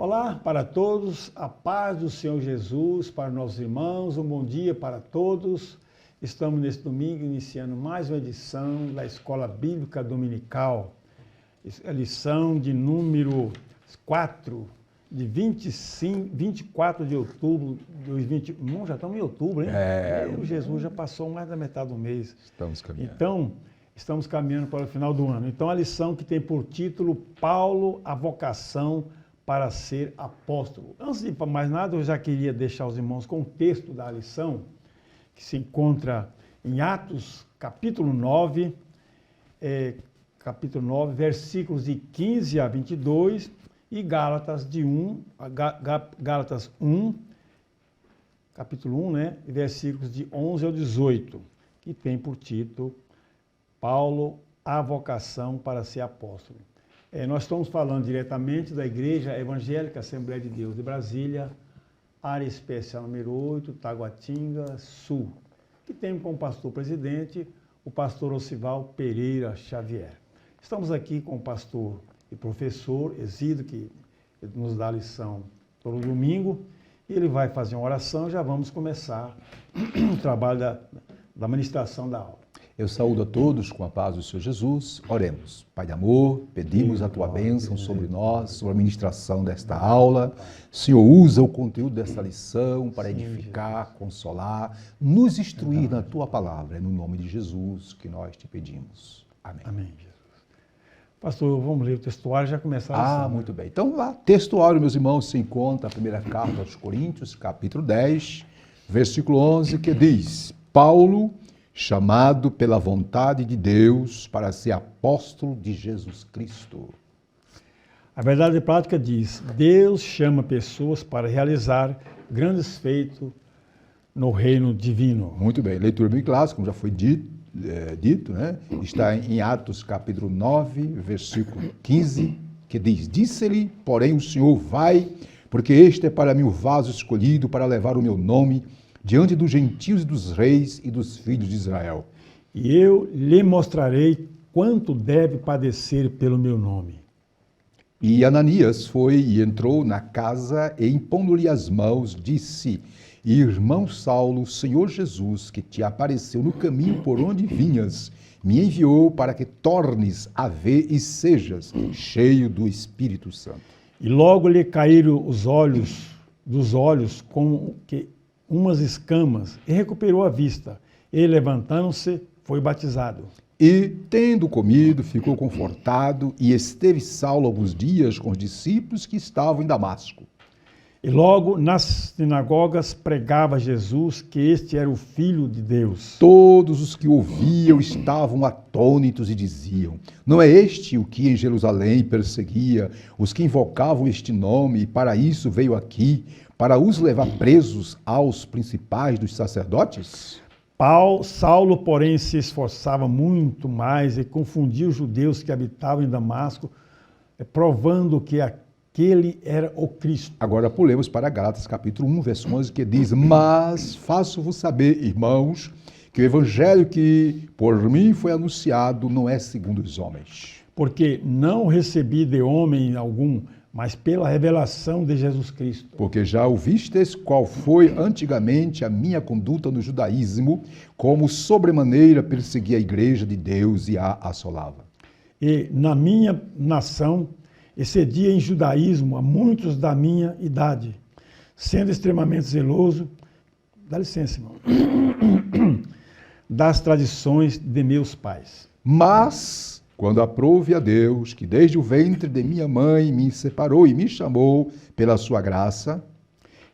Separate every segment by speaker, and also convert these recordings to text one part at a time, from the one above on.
Speaker 1: Olá para todos, a paz do Senhor Jesus para nossos irmãos, um bom dia para todos. Estamos neste domingo iniciando mais uma edição da Escola Bíblica Dominical, a lição de número 4, de 24 de outubro de 2021. Já estamos em outubro, hein? Jesus já passou mais da metade do mês.
Speaker 2: Estamos caminhando.
Speaker 1: Então, estamos caminhando para o final do ano. Então, a lição que tem por título Paulo, a vocação para ser apóstolo. Antes de mais nada, eu já queria deixar os irmãos com o texto da lição, que se encontra em Atos, capítulo 9, versículos de 15 a 22, e Gálatas, Gálatas 1, capítulo 1, né, versículos de 11 ao 18, que tem por título Paulo, a vocação para ser apóstolo. Nós estamos falando diretamente da Igreja Evangélica Assembleia de Deus de Brasília, área especial número 8, Taguatinga Sul, que tem como pastor-presidente o pastor Osival Pereira Xavier. Estamos aqui com o pastor e professor Exídio, que nos dá a lição todo domingo, e ele vai fazer uma oração. Já vamos começar o trabalho da ministração da aula.
Speaker 2: Eu saúdo a todos com a paz do Senhor Jesus. Oremos. Pai de amor, pedimos a Tua bênção sobre nós, sobre a ministração desta aula. Senhor, usa o conteúdo desta lição para edificar, consolar, nos instruir na Tua palavra. É no nome de Jesus que nós te pedimos. Amém.
Speaker 1: Amém, Jesus. Pastor, vamos ler o textuário e já começar a lição.
Speaker 2: Muito bem. Então, lá, textuário, meus irmãos, se encontra a primeira carta aos Coríntios, capítulo 10, versículo 11, que diz: Paulo, chamado pela vontade de Deus para ser apóstolo de Jesus Cristo.
Speaker 1: A verdade prática diz: Deus chama pessoas para realizar grandes feitos no reino divino.
Speaker 2: Muito bem, leitura bem clássica, como já foi dito, né? Está em Atos capítulo 9, versículo 15, que diz: Disse-lhe, porém, o Senhor, vai, porque este é para mim o vaso escolhido para levar o meu nome diante dos gentios e dos reis e dos filhos de Israel.
Speaker 1: E eu lhe mostrarei quanto deve padecer pelo meu nome.
Speaker 2: E Ananias foi e entrou na casa e, impondo-lhe as mãos, disse: Irmão Saulo, o Senhor Jesus, que te apareceu no caminho por onde vinhas, me enviou para que tornes a ver e sejas cheio do Espírito Santo.
Speaker 1: E logo lhe caíram os olhos dos olhos como que umas escamas, e recuperou a vista. E, levantando-se, foi batizado.
Speaker 2: E, tendo comido, ficou confortado, e esteve Saulo alguns dias com os discípulos que estavam em Damasco.
Speaker 1: E logo nas sinagogas pregava Jesus que este era o Filho de Deus.
Speaker 2: Todos os que ouviam estavam atônitos e diziam: Não é este o que em Jerusalém perseguia os que invocavam este nome, e para isso veio aqui, para os levar presos aos principais dos sacerdotes?
Speaker 1: Saulo, porém, se esforçava muito mais e confundia os judeus que habitavam em Damasco, provando que aquele era o Cristo.
Speaker 2: Agora pulemos para Gálatas capítulo 1, verso 11, que diz: Mas faço-vos saber, irmãos, que o evangelho que por mim foi anunciado não é segundo os homens.
Speaker 1: Porque não recebi de homem algum, mas pela revelação de Jesus Cristo.
Speaker 2: Porque já ouvistes qual foi antigamente a minha conduta no judaísmo, como sobremaneira perseguia a igreja de Deus e a assolava.
Speaker 1: E na minha nação excedia em judaísmo a muitos da minha idade, sendo extremamente zeloso, dá licença, irmão, das tradições de meus pais.
Speaker 2: Mas, quando aprouve a Deus, que desde o ventre de minha mãe me separou e me chamou pela sua graça,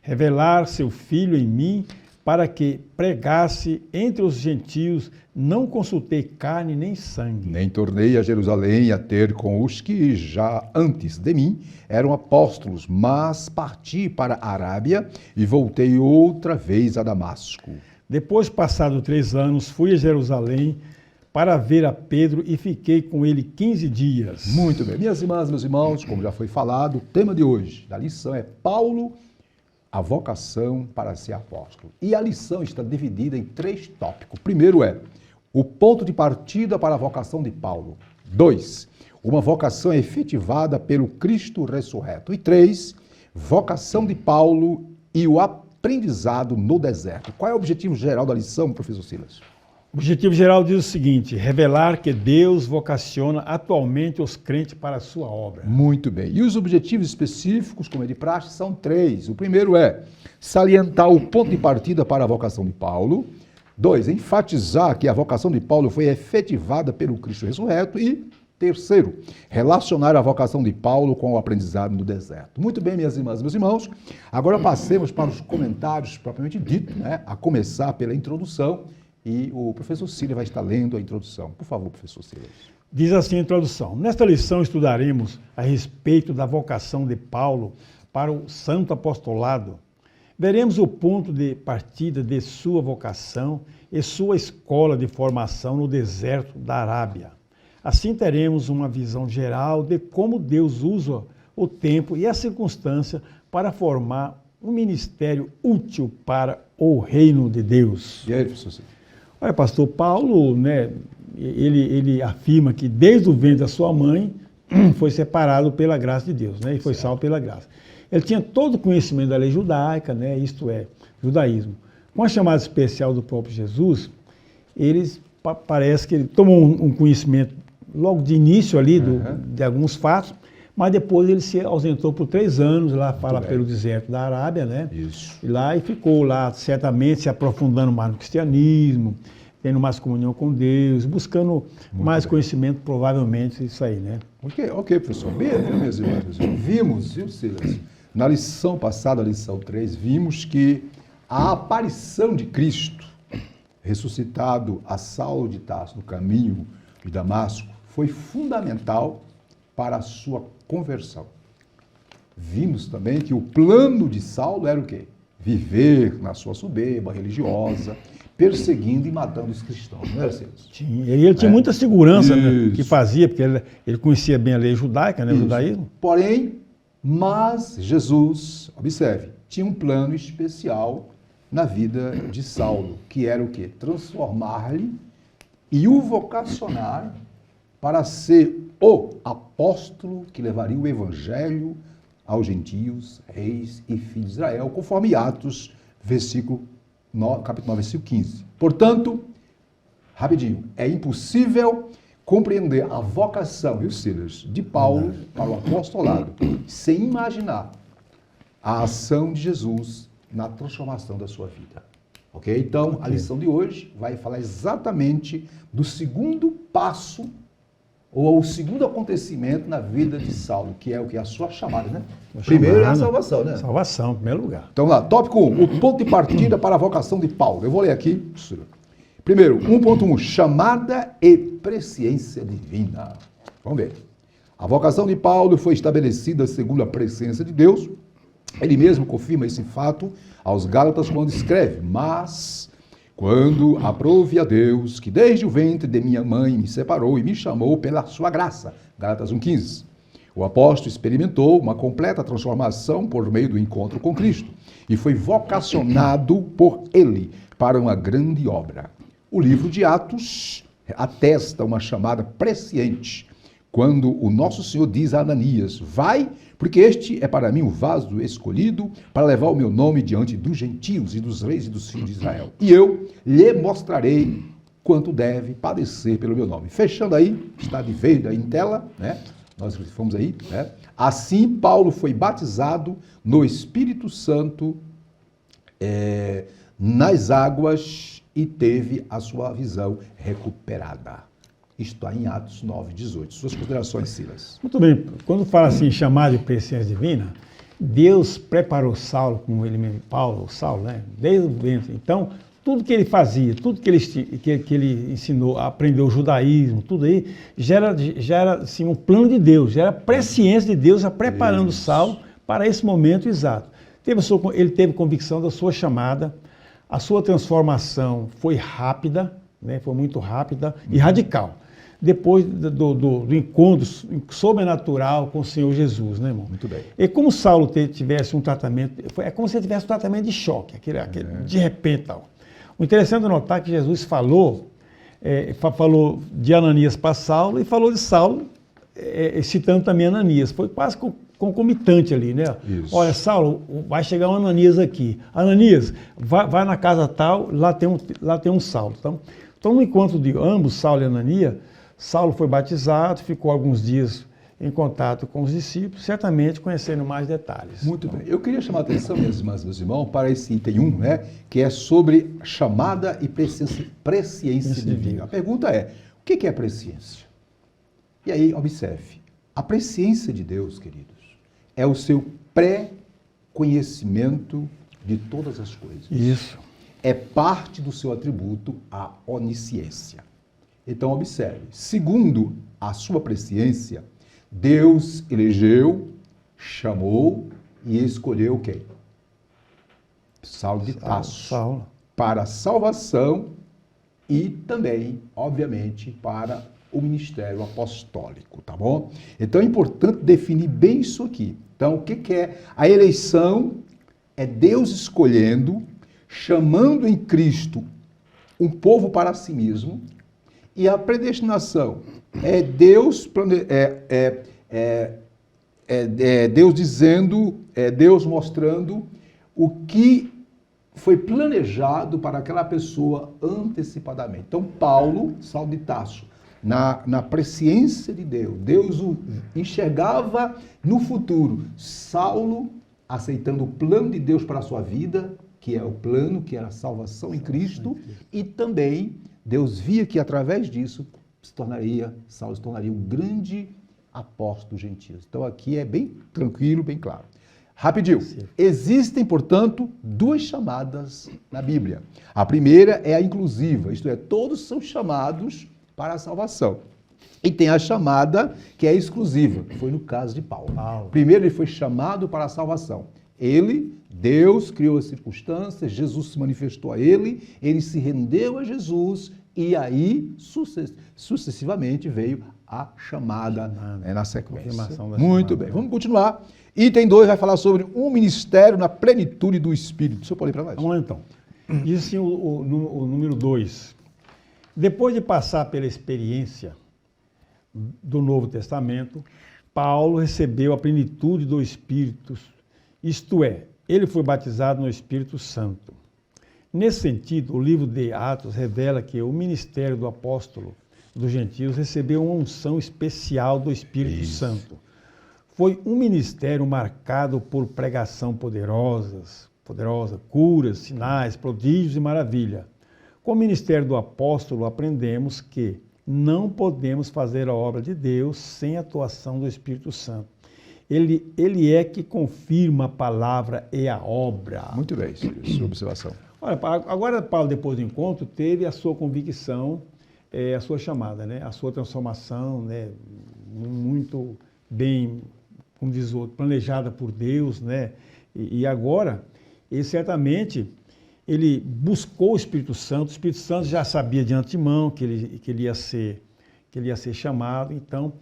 Speaker 1: revelar seu Filho em mim, para que pregasse entre os gentios, não consultei carne nem sangue.
Speaker 2: Nem tornei a Jerusalém a ter com os que já antes de mim eram apóstolos, mas parti para a Arábia e voltei outra vez a Damasco.
Speaker 1: Depois, passados 3 anos, fui a Jerusalém para ver a Pedro e fiquei com ele 15 dias.
Speaker 2: Muito bem. Minhas irmãs, meus irmãos, como já foi falado, o tema de hoje da lição é Paulo, a vocação para ser apóstolo. E a lição está dividida em 3 tópicos. O primeiro é o ponto de partida para a vocação de Paulo. 2, uma vocação efetivada pelo Cristo ressurreto. E 3, Vocação de Paulo e o aprendizado no deserto. Qual é o objetivo geral da lição, professor Silas?
Speaker 1: O objetivo geral diz o seguinte: revelar que Deus vocaciona atualmente os crentes para a sua obra.
Speaker 2: Muito bem. E os objetivos específicos, como é de praxe, são 3. O primeiro é salientar o ponto de partida para a vocação de Paulo. 2, enfatizar que a vocação de Paulo foi efetivada pelo Cristo ressurreto. E terceiro, relacionar a vocação de Paulo com o aprendizado no deserto. Muito bem, minhas irmãs e meus irmãos. Agora passemos para os comentários propriamente dito, né? A começar pela introdução. E o professor Silas vai estar lendo a introdução. Por favor, professor Silas.
Speaker 1: Diz assim a introdução: nesta lição estudaremos a respeito da vocação de Paulo para o santo apostolado. Veremos o ponto de partida de sua vocação e sua escola de formação no deserto da Arábia. Assim teremos uma visão geral de como Deus usa o tempo e a circunstância para formar um ministério útil para o reino de Deus.
Speaker 2: E aí, professor Silas?
Speaker 1: Olha, pastor, Paulo, né, ele afirma que desde o ventre da sua mãe foi separado pela graça de Deus, né, e foi salvo pela graça. Ele tinha todo o conhecimento da lei judaica, né, isto é, judaísmo. Com a chamada especial do próprio Jesus, parece que ele tomou um conhecimento logo de início ali de alguns fatos, mas depois ele se ausentou por 3 anos, lá fala pelo deserto da Arábia, né?
Speaker 2: Isso.
Speaker 1: E ficou lá, certamente, se aprofundando mais no cristianismo, tendo mais comunhão com Deus, buscando mais conhecimento, provavelmente, isso aí, né?
Speaker 2: Ok, professor. Bem, meus irmãos, vimos, viu, Silas? Na lição passada, a lição 3, vimos que a aparição de Cristo, ressuscitado a Saulo de Tarso no caminho de Damasco, foi fundamental para a sua conversão. Vimos também que o plano de Saulo era o quê? Viver na sua soberba religiosa, perseguindo e matando os cristãos, não era, Silas?
Speaker 1: Ele tinha muita segurança, né, que fazia, porque ele conhecia bem a lei judaica, né, o judaísmo.
Speaker 2: Porém, mas Jesus, observe, tinha um plano especial na vida de Saulo, que era o quê? Transformar-lhe e o vocacionar para ser o apóstolo que levaria o evangelho aos gentios, reis e filhos de Israel, conforme Atos, capítulo 9, versículo 15. Portanto, rapidinho, é impossível compreender a vocação, viu, Silas, de Paulo para o apostolado, sem imaginar a ação de Jesus na transformação da sua vida. Ok? Então, a lição de hoje vai falar exatamente do segundo passo ou o segundo acontecimento na vida de Saulo, que é o que? A sua chamada, né? Primeiro é a salvação, né?
Speaker 1: Salvação, em primeiro lugar.
Speaker 2: Então lá, tópico 1, o ponto de partida para a vocação de Paulo. Eu vou ler aqui. Primeiro, 1.1, chamada e presciência divina. Vamos ver. A vocação de Paulo foi estabelecida segundo a presciência de Deus. Ele mesmo confirma esse fato aos Gálatas quando escreve: mas quando aprouve a Deus, que desde o ventre de minha mãe me separou e me chamou pela sua graça. Gálatas 1,15. O apóstolo experimentou uma completa transformação por meio do encontro com Cristo e foi vocacionado por ele para uma grande obra. O livro de Atos atesta uma chamada presciente, quando o nosso Senhor diz a Ananias: vai, porque este é para mim o vaso escolhido para levar o meu nome diante dos gentios e dos reis e dos filhos de Israel. E eu lhe mostrarei quanto deve padecer pelo meu nome. Fechando aí, está de verde aí em tela, né? Nós fomos aí, né? Assim, Paulo foi batizado no Espírito Santo nas águas e teve a sua visão recuperada. Está em Atos 9:18. Suas considerações, Silas.
Speaker 1: Muito bem. Quando fala assim, chamado de presciência divina, Deus preparou Saulo, como ele mesmo, Paulo, Saulo, né? Desde o ventre. Então, tudo que ele fazia, tudo que ele ensinou, aprendeu o judaísmo, tudo aí, já era assim, um plano de Deus, já era presciência de Deus, já preparando Saulo para esse momento exato. Ele teve convicção da sua chamada, a sua transformação foi rápida, né? Foi muito rápida e radical. Depois do encontro sobrenatural com o Senhor Jesus, né, irmão?
Speaker 2: Muito bem.
Speaker 1: E como Saulo tivesse um tratamento, é como se ele tivesse um tratamento de choque, aquele de repente tal. O interessante é notar que Jesus falou de Ananias para Saulo e falou de Saulo, citando também Ananias. Foi quase concomitante ali, né?
Speaker 2: Isso.
Speaker 1: Olha, Saulo, vai chegar um Ananias aqui. Ananias, vai na casa tal, lá tem um Saulo. Então, no encontro de ambos, Saulo e Ananias, Saulo foi batizado, ficou alguns dias em contato com os discípulos, certamente conhecendo mais detalhes.
Speaker 2: Muito bem. Eu queria chamar a atenção, minhas irmãs e meus irmãos, para esse item 1, né, que é sobre chamada e presciência divina. A pergunta é, o que é presciência? E aí, observe, a presciência de Deus, queridos, é o seu pré-conhecimento de todas as coisas.
Speaker 1: Isso.
Speaker 2: É parte do seu atributo, a onisciência. Então, observe, segundo a sua presciência, Deus elegeu, chamou e escolheu quem? Saulo de Tarso.
Speaker 1: Saulo.
Speaker 2: Para a salvação e também, obviamente, para o ministério apostólico, tá bom? Então é importante definir bem isso aqui. Então, o que é? A eleição é Deus escolhendo, chamando em Cristo um povo para si mesmo, e a predestinação é Deus Deus dizendo, Deus mostrando o que foi planejado para aquela pessoa antecipadamente. Então, Saulo de Tarso, na presciência de Deus, Deus o enxergava no futuro. Saulo, aceitando o plano de Deus para a sua vida, que é o plano, que era a salvação em Cristo, e também Deus via que através disso Saulo se tornaria um grande apóstolo gentil. Então aqui é bem tranquilo, bem claro. Rapidinho. Existem, portanto, duas chamadas na Bíblia. A primeira é a inclusiva, isto é, todos são chamados para a salvação. E tem a chamada que é exclusiva, que foi no caso de Paulo. Primeiro, ele foi chamado para a salvação. Deus criou as circunstâncias, Jesus se manifestou a ele se rendeu a Jesus e aí, sucessivamente, veio a chamada na sequência. Muito bem, vamos continuar. Item 2 vai falar sobre um ministério na plenitude do Espírito. O senhor pode ir para nós?
Speaker 1: Vamos lá então. Diz assim o número 2. Depois de passar pela experiência do Novo Testamento, Paulo recebeu a plenitude do Espírito, isto é, ele foi batizado no Espírito Santo. Nesse sentido, o livro de Atos revela que o ministério do apóstolo dos gentios recebeu uma unção especial do Espírito Santo. Foi um ministério marcado por pregação poderosa, curas, sinais, prodígios e maravilha. Com o ministério do apóstolo, aprendemos que não podemos fazer a obra de Deus sem a atuação do Espírito Santo. Ele é que confirma a palavra e a obra.
Speaker 2: Muito bem, sua observação.
Speaker 1: Olha, agora Paulo, depois do encontro, teve a sua convicção, a sua chamada, né? A sua transformação, né? Muito bem, como diz o outro, planejada por Deus, né? E agora, ele certamente, ele buscou o Espírito Santo já sabia de antemão que ele ia ser chamado, então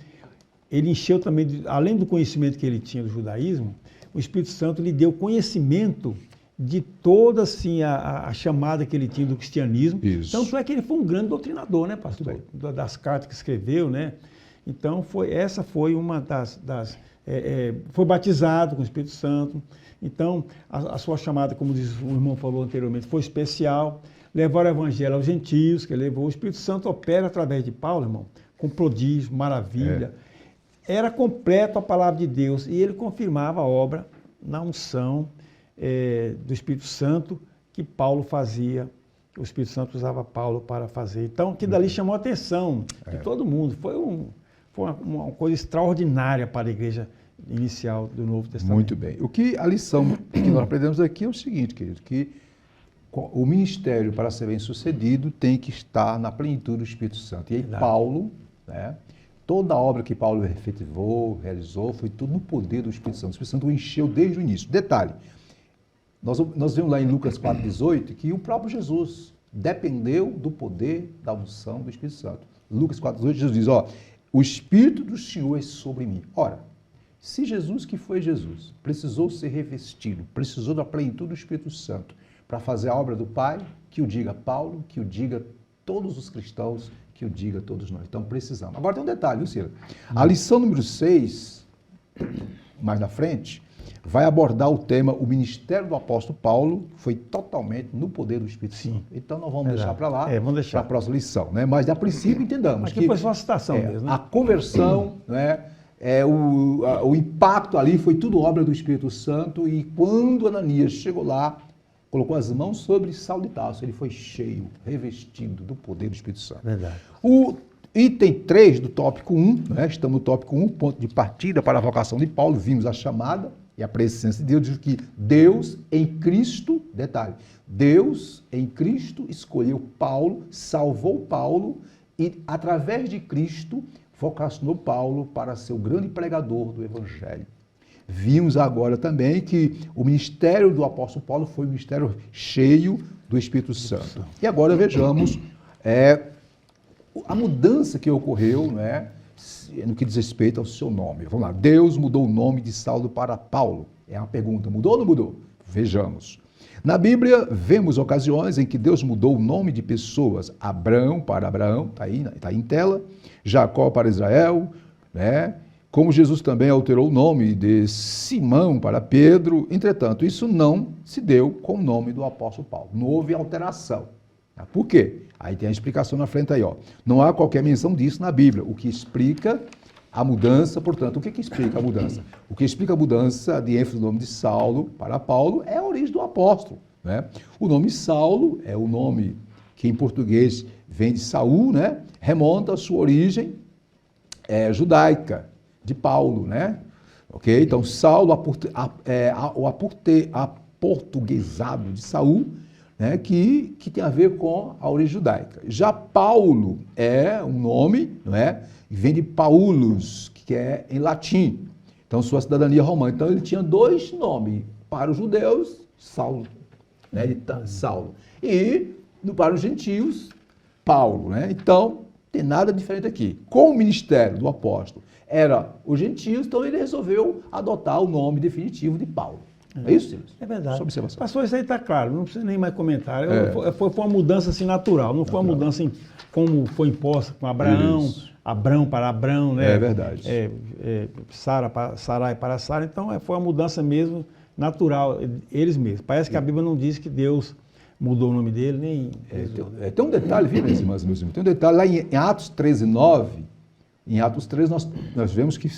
Speaker 1: ele encheu também, além do conhecimento que ele tinha do judaísmo, o Espírito Santo lhe deu conhecimento de toda assim, a chamada que ele tinha do cristianismo.
Speaker 2: Isso.
Speaker 1: Tanto é que ele foi um grande doutrinador, né, pastor? Das cartas que escreveu, né? Então, essa foi uma foi batizado com o Espírito Santo. Então, a sua chamada, como diz, o irmão falou anteriormente, foi especial. Levar o evangelho aos gentios, que ele levou. O Espírito Santo opera através de Paulo, irmão, com prodígio, maravilha. Era completo a palavra de Deus e ele confirmava a obra na unção do Espírito Santo que Paulo fazia. O Espírito Santo usava Paulo para fazer. Então, que dali chamou a atenção de todo mundo. Foi uma coisa extraordinária para a igreja inicial do Novo Testamento.
Speaker 2: Muito bem. A lição que nós aprendemos aqui é o seguinte, querido, que o ministério, para ser bem sucedido, tem que estar na plenitude do Espírito Santo. E aí Paulo, né, toda a obra que Paulo efetivou, realizou, foi tudo no poder do Espírito Santo. O Espírito Santo o encheu desde o início. Detalhe, nós vemos lá em Lucas 4,18 que o próprio Jesus dependeu do poder da unção do Espírito Santo. Lucas 4,18, Jesus diz, o Espírito do Senhor é sobre mim. Ora, se Jesus, que foi Jesus, precisou ser revestido, precisou da plenitude do Espírito Santo para fazer a obra do Pai, que o diga Paulo, que o diga todos os cristãos, que o diga todos nós. Então precisamos. Agora tem um detalhe, Lucila. A lição número 6 mais na frente, vai abordar o tema, o ministério do apóstolo Paulo foi totalmente no poder do Espírito Santo. Então nós vamos deixar para lá, para a próxima lição, né? Mas a princípio entendamos
Speaker 1: aqui que foi só uma citação mesmo, né?
Speaker 2: A conversão, né? O impacto ali foi tudo obra do Espírito Santo, e quando Ananias chegou lá, colocou as mãos sobre Saulo de Tarso, ele foi cheio, revestido do poder do Espírito Santo.
Speaker 1: Verdade.
Speaker 2: O item 3 do tópico 1, né? Estamos no tópico 1, ponto de partida para a vocação de Paulo, vimos a chamada e a presença de Deus, diz que Deus em Cristo, detalhe, Deus em Cristo escolheu Paulo, salvou Paulo e através de Cristo vocacionou Paulo para ser o grande pregador do Evangelho. Vimos agora também que o ministério do apóstolo Paulo foi um ministério cheio do Espírito Santo. E agora vejamos a mudança que ocorreu, né, no que diz respeito ao seu nome. Vamos lá. Deus mudou o nome de Saulo para Paulo. É uma pergunta. Mudou ou não mudou? Vejamos. Na Bíblia, vemos ocasiões em que Deus mudou o nome de pessoas. Abrão para Abraão, está aí em tela. Jacó para Israel, né? Como Jesus também alterou o nome de Simão para Pedro. Entretanto, isso não se deu com o nome do apóstolo Paulo. Não houve alteração. Por quê? Aí tem a explicação na frente aí, ó. Não há qualquer menção disso na Bíblia, o que explica a mudança. Portanto, o que explica a mudança? O que explica a mudança de ênfase do nome de Saulo para Paulo é a origem do apóstolo, né? O nome Saulo é o nome que em português vem de Saul, né? Remonta a sua origem judaica, de Paulo, né? Ok? Então, Saulo, o aportuguesado de Saul, né? Que tem a ver com a origem judaica. Já Paulo é um nome, não é? Vem de Paulus, que é em latim. Então, sua cidadania romana. Então, ele tinha dois nomes. Para os judeus, Saulo, né? Saulo. E para os gentios, Paulo, né? Então, tem nada diferente aqui. Com o ministério do apóstolo era os gentios, então ele resolveu adotar o nome definitivo de Paulo. É isso, Silas?
Speaker 1: É verdade.
Speaker 2: Só observação.
Speaker 1: Pastor, isso aí está claro, não precisa nem mais comentar. Foi uma mudança assim natural, não foi uma mudança como foi imposta com Abraão,
Speaker 2: Isso.
Speaker 1: Abrão para Abrão, né?
Speaker 2: É verdade.
Speaker 1: Sarai para Sara. Então foi uma mudança mesmo natural, eles mesmos. Parece que a Bíblia não diz que Deus mudou o nome dele, nem...
Speaker 2: Tem um detalhe, viu, minhas irmãs, meus irmãos? Tem um detalhe lá em Atos 13:9. Em Atos 13 nós vemos que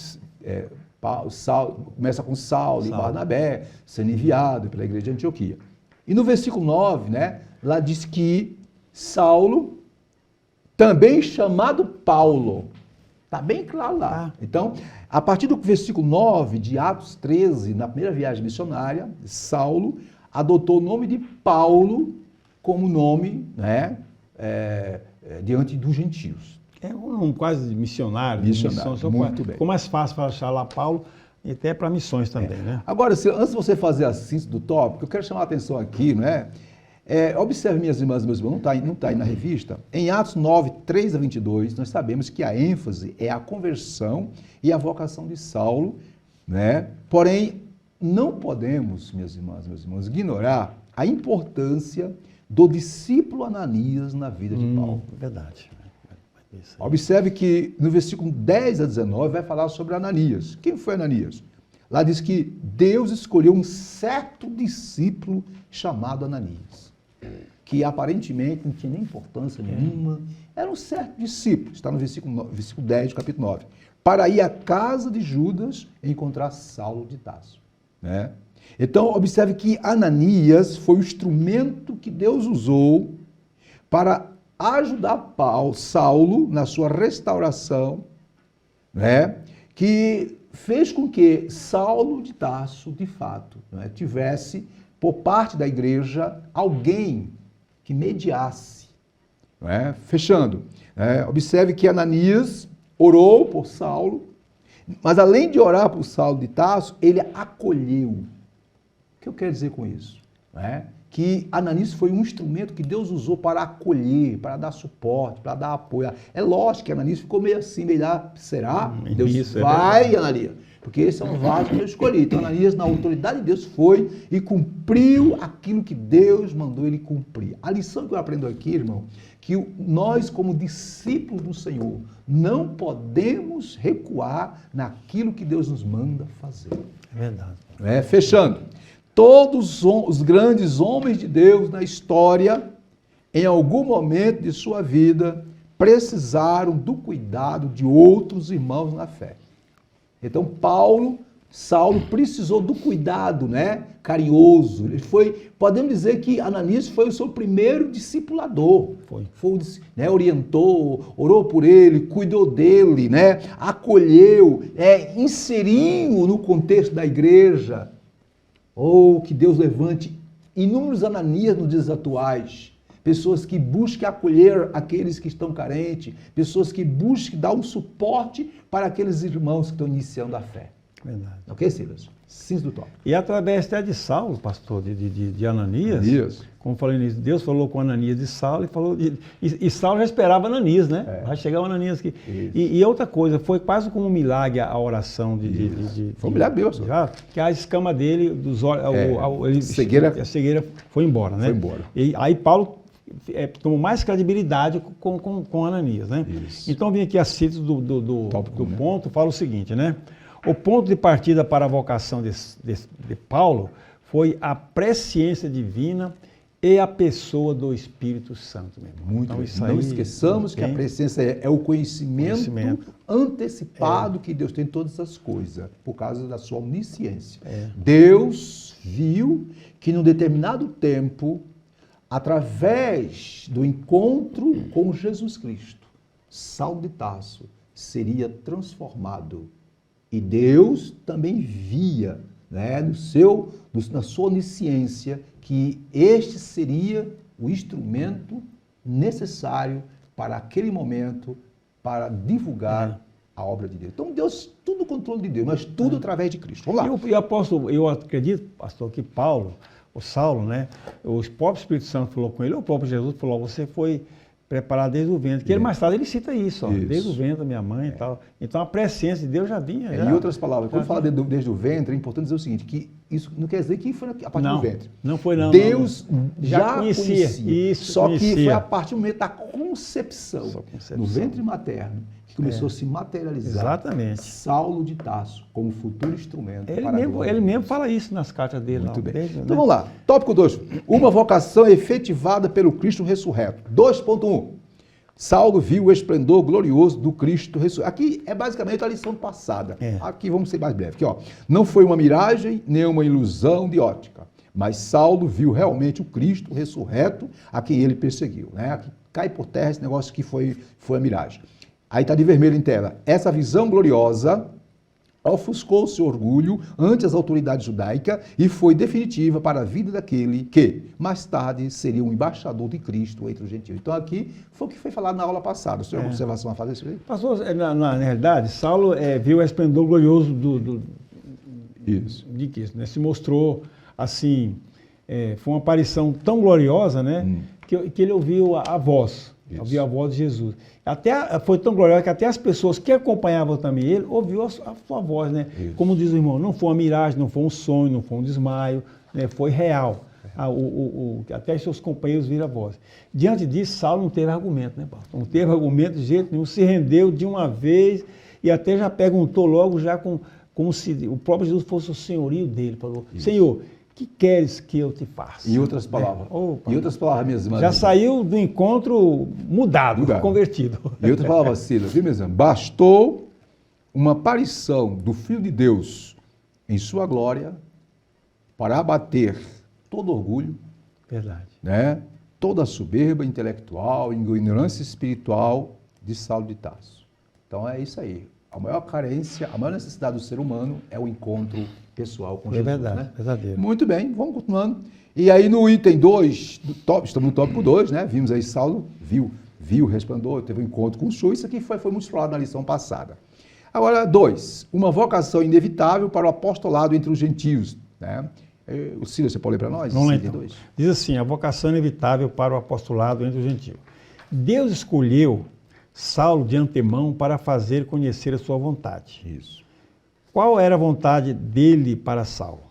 Speaker 2: Saulo, começa com Saulo e Barnabé sendo enviado pela igreja de Antioquia. E no versículo 9, né, lá diz que Saulo, também chamado Paulo, está bem claro lá. Então, a partir do versículo 9 de Atos 13, na primeira viagem missionária, Saulo adotou o nome de Paulo como nome, né, diante dos gentios.
Speaker 1: É um quase missionário.
Speaker 2: Muito bem.
Speaker 1: Ficou mais fácil para achar lá Paulo, e até para missões também, né?
Speaker 2: Agora, antes de você fazer a síntese do tópico, eu quero chamar a atenção aqui, né? Observe, minhas irmãs e meus irmãos, não está aí na revista. Em Atos 9, 3 a 22, nós sabemos que a ênfase é a conversão e a vocação de Saulo, né? Porém, não podemos, minhas irmãs e meus irmãos, ignorar a importância do discípulo Ananias na vida de Paulo.
Speaker 1: Verdade.
Speaker 2: Observe que no versículo 10 a 19 vai falar sobre Ananias. Quem foi Ananias? Lá diz que Deus escolheu um certo discípulo chamado Ananias, que aparentemente não tinha nem importância nenhuma, era um certo discípulo, está no versículo 10 do capítulo 9, para ir à casa de Judas e encontrar Saulo de Tarso, né? Então, observe que Ananias foi o instrumento que Deus usou para ajudar Saulo na sua restauração, né? Que fez com que Saulo de Tarso, de fato, né, tivesse, por parte da igreja, alguém que mediasse. Né? Fechando, observe que Ananias orou por Saulo, mas além de orar por Saulo de Tarso, ele acolheu. O que eu quero dizer com isso? que Ananias foi um instrumento que Deus usou para acolher, para dar suporte, para dar apoio. É lógico que Ananias ficou meio assim, meio lá, será? Deus
Speaker 1: isso,
Speaker 2: vai, Ananias, porque esse é um vaso que eu escolhi. Então Ananias, na autoridade de Deus, foi e cumpriu aquilo que Deus mandou ele cumprir. A lição que eu aprendo aqui, irmão, que nós, como discípulos do Senhor, não podemos recuar naquilo que Deus nos manda fazer.
Speaker 1: É verdade.
Speaker 2: Fechando. Todos os grandes homens de Deus na história, em algum momento de sua vida, precisaram do cuidado de outros irmãos na fé. Então, Saulo precisou do cuidado, carinhoso. Ele foi, podemos dizer que Ananias foi o seu primeiro discipulador. Orientou, orou por ele, cuidou dele, acolheu, inseriu no contexto da igreja. Que Deus levante inúmeros Ananias nos dias atuais. Pessoas que busquem acolher aqueles que estão carentes. Pessoas que busquem dar um suporte para aqueles irmãos que estão iniciando a fé.
Speaker 1: Verdade.
Speaker 2: Ok, Silas? Cinza do top.
Speaker 1: E através até de Saulo, pastor, de Ananias, como falei nisso, Deus falou com Ananias de Saulo e Saulo já esperava Ananias, Vai chegar o Ananias aqui. E outra coisa, foi quase como um milagre a oração
Speaker 2: foi um milagre mesmo.
Speaker 1: Que a escama dele, dos olhos, a cegueira foi embora,
Speaker 2: Foi embora.
Speaker 1: E aí Paulo tomou mais credibilidade com Ananias,
Speaker 2: Isso.
Speaker 1: Então vem aqui a síntese do ponto, fala o seguinte, O ponto de partida para a vocação de Paulo foi a presciência divina e a pessoa do Espírito Santo.
Speaker 2: Muito bem. Não esqueçamos que a presciência é o conhecimento antecipado que Deus tem todas as coisas, por causa da sua onisciência. Deus viu que num determinado tempo, através do encontro com Jesus Cristo, Saulo de Tarso seria transformado. E Deus também via, na sua onisciência, que este seria o instrumento necessário para aquele momento, para divulgar a obra de Deus. Então, Deus, tudo no controle de Deus, mas tudo através de Cristo. Vamos lá.
Speaker 1: E apóstolo, eu acredito, pastor, que Saulo, o próprio Espírito Santo falou com ele, o próprio Jesus falou, você foi preparado desde o ventre. Que ele mais tarde ele cita isso, desde o ventre da minha mãe e tal. Então a presciência de Deus já vinha.
Speaker 2: Em outras palavras, quando fala desde o ventre, é importante dizer o seguinte, que isso não quer dizer que foi a partir do ventre.
Speaker 1: Não foi não.
Speaker 2: Deus
Speaker 1: já conhecia. Isso,
Speaker 2: só que foi a partir do momento da concepção. No ventre materno, que começou a se materializar.
Speaker 1: Exatamente.
Speaker 2: Saulo de Tarso, como futuro instrumento.
Speaker 1: Ele mesmo fala isso nas cartas dele.
Speaker 2: Muito bem. Então vamos lá. Tópico 2. Uma vocação efetivada pelo Cristo ressurreto. 2.1. Saulo viu o esplendor glorioso do Cristo ressurreto. Aqui é basicamente a lição passada. Aqui vamos ser mais breve. Aqui, não foi uma miragem, nem uma ilusão de ótica, mas Saulo viu realmente o Cristo ressurreto a quem ele perseguiu. Aqui cai por terra esse negócio que foi a miragem. Aí está de vermelho em tela. Essa visão gloriosa ofuscou seu orgulho ante as autoridades judaicas e foi definitiva para a vida daquele que, mais tarde, seria um embaixador de Cristo entre os gentios. Então, aqui foi o que foi falado na aula passada. O senhor tem alguma observação a fazer isso aí?
Speaker 1: Pastor, na realidade, Saulo viu o esplendor glorioso de Cristo. Se mostrou, assim, foi uma aparição tão gloriosa, que ele ouviu a voz. Ouviu a voz de Jesus. Foi tão gloriosa que até as pessoas que acompanhavam também ele ouviu a sua voz, Como diz o irmão, não foi uma miragem, não foi um sonho, não foi um desmaio, foi real. Até seus companheiros viram a voz. Diante disso, Saulo não teve argumento, Paulo? Não teve argumento de jeito nenhum, se rendeu de uma vez e até já perguntou logo, já como se o próprio Jesus fosse o senhorio dele. Falou, Senhor, que queres que eu te faça?
Speaker 2: Em outras palavras. Em outras palavras, minhas irmãs.
Speaker 1: Já saiu do encontro mudado. Convertido.
Speaker 2: Em outras palavras, Silas, viu, minhas irmãs? Bastou uma aparição do Filho de Deus em sua glória para abater todo orgulho,
Speaker 1: verdade,
Speaker 2: toda a soberba intelectual, ignorância espiritual de Saulo de Tarso. Então é isso aí. A maior carência, a maior necessidade do ser humano é o encontro pessoal com Jesus.
Speaker 1: Verdade, verdadeiro.
Speaker 2: Muito bem, vamos continuando. E aí no item 2, estamos no tópico 2, vimos aí Saulo, viu o resplendor, teve um encontro com o Senhor, isso aqui foi muito falado na lição passada. Agora, 2, uma vocação inevitável para o apostolado entre os gentios. O Silas, você pode ler para nós?
Speaker 1: Vamos lá então. Diz assim, a vocação inevitável para o apostolado entre os gentios. Deus escolheu Saulo de antemão para fazer conhecer a sua vontade.
Speaker 2: Isso.
Speaker 1: Qual era a vontade dele para Saulo?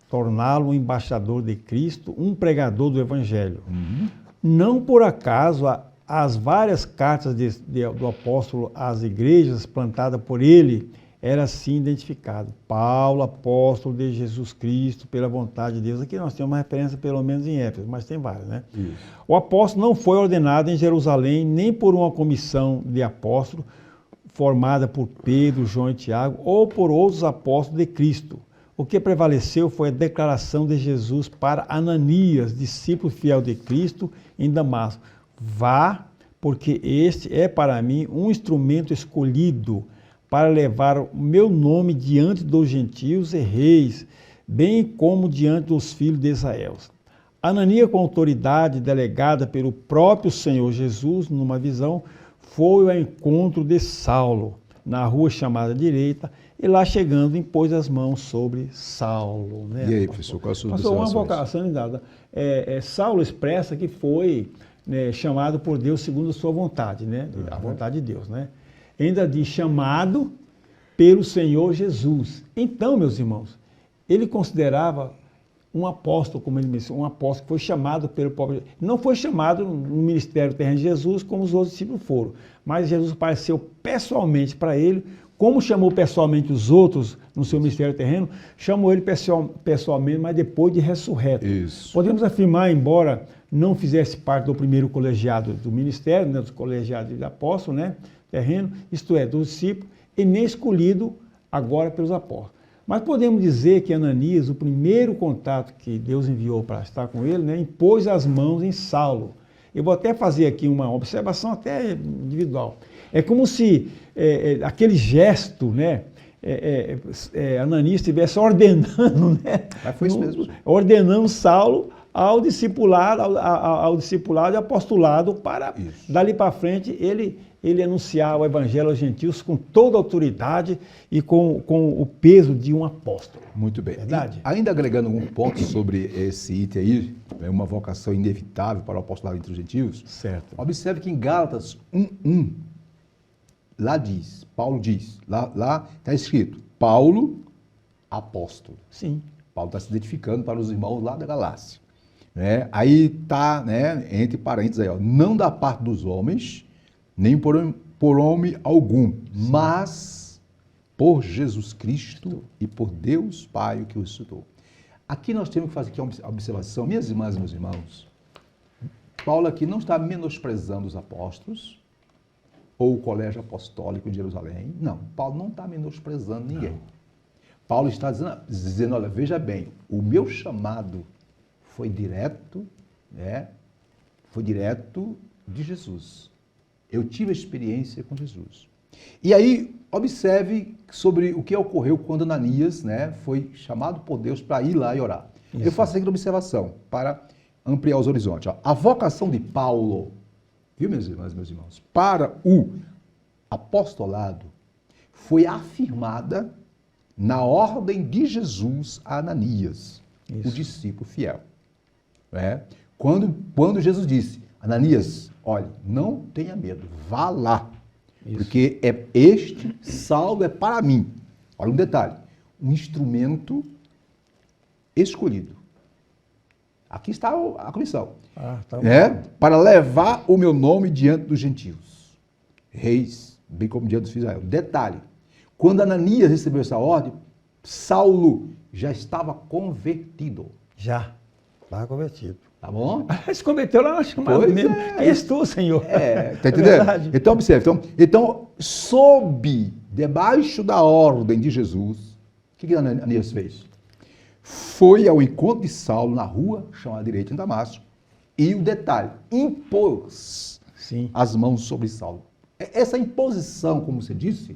Speaker 1: Torná-lo um embaixador de Cristo, um pregador do Evangelho. Não por acaso as várias cartas do apóstolo às igrejas plantadas por ele era assim identificado. Paulo, apóstolo de Jesus Cristo, pela vontade de Deus. Aqui nós temos uma referência pelo menos em Éfeso, mas tem várias, né? Isso. O apóstolo não foi ordenado em Jerusalém nem por uma comissão de apóstolos formada por Pedro, João e Tiago ou por outros apóstolos de Cristo. O que prevaleceu foi a declaração de Jesus para Ananias, discípulo fiel de Cristo, em Damasco. Vá, porque este é para mim um instrumento escolhido para levar o meu nome diante dos gentios e reis, bem como diante dos filhos de Israel. Ananias, com autoridade delegada pelo próprio Senhor Jesus, numa visão, foi ao encontro de Saulo, na rua chamada Direita, e lá chegando, impôs as mãos sobre Saulo. Né?
Speaker 2: E aí, professor, qual a sua
Speaker 1: observação? Uma vocação
Speaker 2: dada.
Speaker 1: Saulo expressa que foi, né, chamado por Deus segundo a sua vontade, né? A vontade de Deus, né? Ainda diz chamado pelo Senhor Jesus. Então, meus irmãos, ele considerava um apóstolo, como ele mencionou, um apóstolo que foi chamado pelo próprio... Não foi chamado no ministério terreno de Jesus como os outros discípulos foram, mas Jesus apareceu pessoalmente para ele, como chamou pessoalmente os outros no seu ministério terreno, chamou ele pessoalmente, mas depois de ressurreto.
Speaker 2: Isso.
Speaker 1: Podemos afirmar, embora não fizesse parte do primeiro colegiado do ministério, né, do colegiado de apóstolo, né, terreno, isto é, dos discípulos, e nem escolhido agora pelos apóstolos. Mas podemos dizer que Ananias, o primeiro contato que Deus enviou para estar com ele, né, impôs as mãos em Saulo. Eu vou até fazer aqui uma observação até individual. É como se aquele gesto, né, Ananias estivesse ordenando, né,
Speaker 2: mas foi isso mesmo.
Speaker 1: Ordenando Saulo ao discipulado e apostolado para, dali para frente, ele anunciar o evangelho aos gentios com toda a autoridade e com o peso de um apóstolo.
Speaker 2: Muito bem.
Speaker 1: Verdade?
Speaker 2: E ainda agregando um ponto sobre esse item aí, uma vocação inevitável para o apostolado entre os gentios.
Speaker 1: Certo.
Speaker 2: Observe que em Gálatas 1:1, lá diz, Paulo diz, lá está escrito, Paulo, apóstolo.
Speaker 1: Sim.
Speaker 2: Paulo está se identificando para os irmãos lá da Galácia. Né? Aí está, né, entre parênteses aí, ó, não da parte dos homens, nem por homem algum, mas por Jesus Cristo e por Deus Pai que o ressuscitou. Aqui nós temos que fazer aqui uma observação, minhas irmãs e meus irmãos. Paulo aqui não está menosprezando os apóstolos ou o colégio apostólico de Jerusalém. Não, Paulo não está menosprezando ninguém. Não. Paulo está dizendo, olha, veja bem, o meu chamado foi direto, né? Foi direto de Jesus. Eu tive a experiência com Jesus. E aí, observe sobre o que ocorreu quando Ananias, né, foi chamado por Deus para ir lá e orar. Isso. Eu faço a seguinte observação, para ampliar os horizontes. Ó. A vocação de Paulo, viu, meus irmãos, meus irmãos, para o apostolado, foi afirmada na ordem de Jesus a Ananias, o discípulo fiel. Né? Quando Jesus disse, Ananias, olha, não tenha medo, vá lá, porque Saulo é para mim. Olha um detalhe, um instrumento escolhido. Aqui está a comissão. Para levar o meu nome diante dos gentios, reis, bem como diante dos filhos de Israel. Detalhe, quando Ananias recebeu essa ordem, Saulo já estava convertido.
Speaker 1: Já, estava convertido.
Speaker 2: Tá bom?
Speaker 1: Se converteu lá na chamada mesmo. Quem és tu, Senhor?
Speaker 2: Tá entendendo? Então, observe. Então, debaixo da ordem de Jesus, o que Ananias fez? Foi ao encontro de Saulo na rua, chamada Direita, em Damasco, e o detalhe, impôs as mãos sobre Saulo. Essa imposição, como você disse,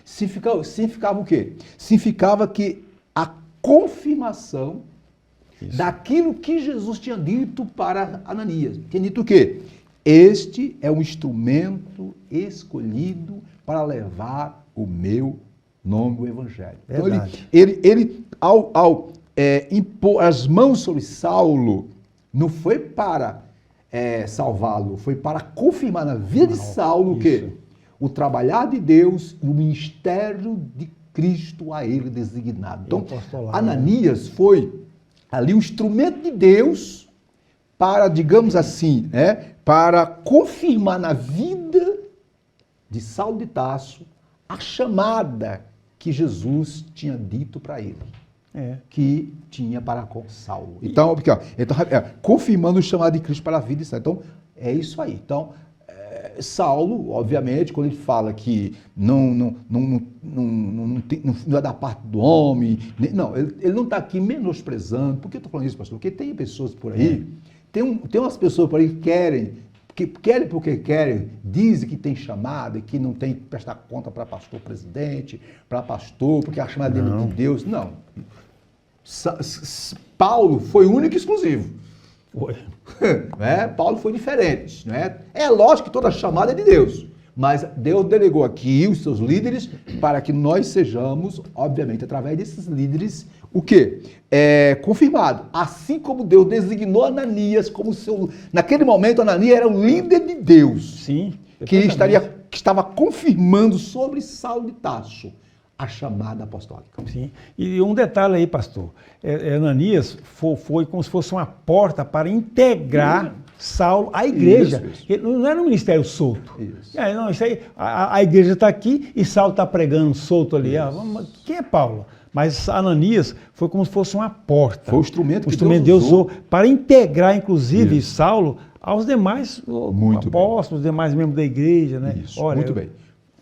Speaker 2: significava o quê? Significava que a confirmação daquilo que Jesus tinha dito para Ananias. Tinha dito o quê? Este é um instrumento escolhido para levar o meu nome, o Evangelho.
Speaker 1: Verdade.
Speaker 2: Então, ele ao impor as mãos sobre Saulo não foi para salvá-lo, foi para confirmar na vida de Saulo o quê? O trabalhar de Deus e o ministério de Cristo a ele designado. Então, Ananias foi ali um instrumento de Deus para, digamos assim, para confirmar na vida de Saulo de Tarso a chamada que Jesus tinha dito para ele, que tinha para com Saulo. Então, confirmando o chamado de Cristo para a vida de Saulo. Então, é isso aí. Então, Saulo, obviamente, quando ele fala que não é da parte do homem, não, ele não está aqui menosprezando. Por que eu estou falando isso, pastor? Porque tem pessoas por aí, tem umas pessoas por aí que querem porque querem, dizem que tem chamada e que não tem que prestar conta para pastor presidente, para pastor, porque a chamada dele é de Deus. Não. Paulo foi único e exclusivo.
Speaker 1: Foi.
Speaker 2: Paulo foi diferente. É lógico que toda chamada é de Deus, mas Deus delegou aqui os seus líderes para que nós sejamos, obviamente, através desses líderes, o quê? Confirmado. Assim como Deus designou Ananias como seu... Naquele momento, Ananias era o líder de Deus.
Speaker 1: Sim.
Speaker 2: Que estava confirmando sobre Saulo de Tarso a chamada apostólica.
Speaker 1: Sim. E um detalhe aí, pastor. Ananias foi como se fosse uma porta para integrar Saulo à igreja. Isso. Não era um ministério solto.
Speaker 2: Isso.
Speaker 1: Isso aí, a igreja está aqui e Saulo está pregando solto ali. Quem é Paulo? Mas Ananias foi como se fosse uma porta.
Speaker 2: Foi o instrumento que
Speaker 1: Deus usou para integrar, inclusive, Saulo aos demais apóstolos, os demais membros da igreja.
Speaker 2: Isso. Olha, muito bem.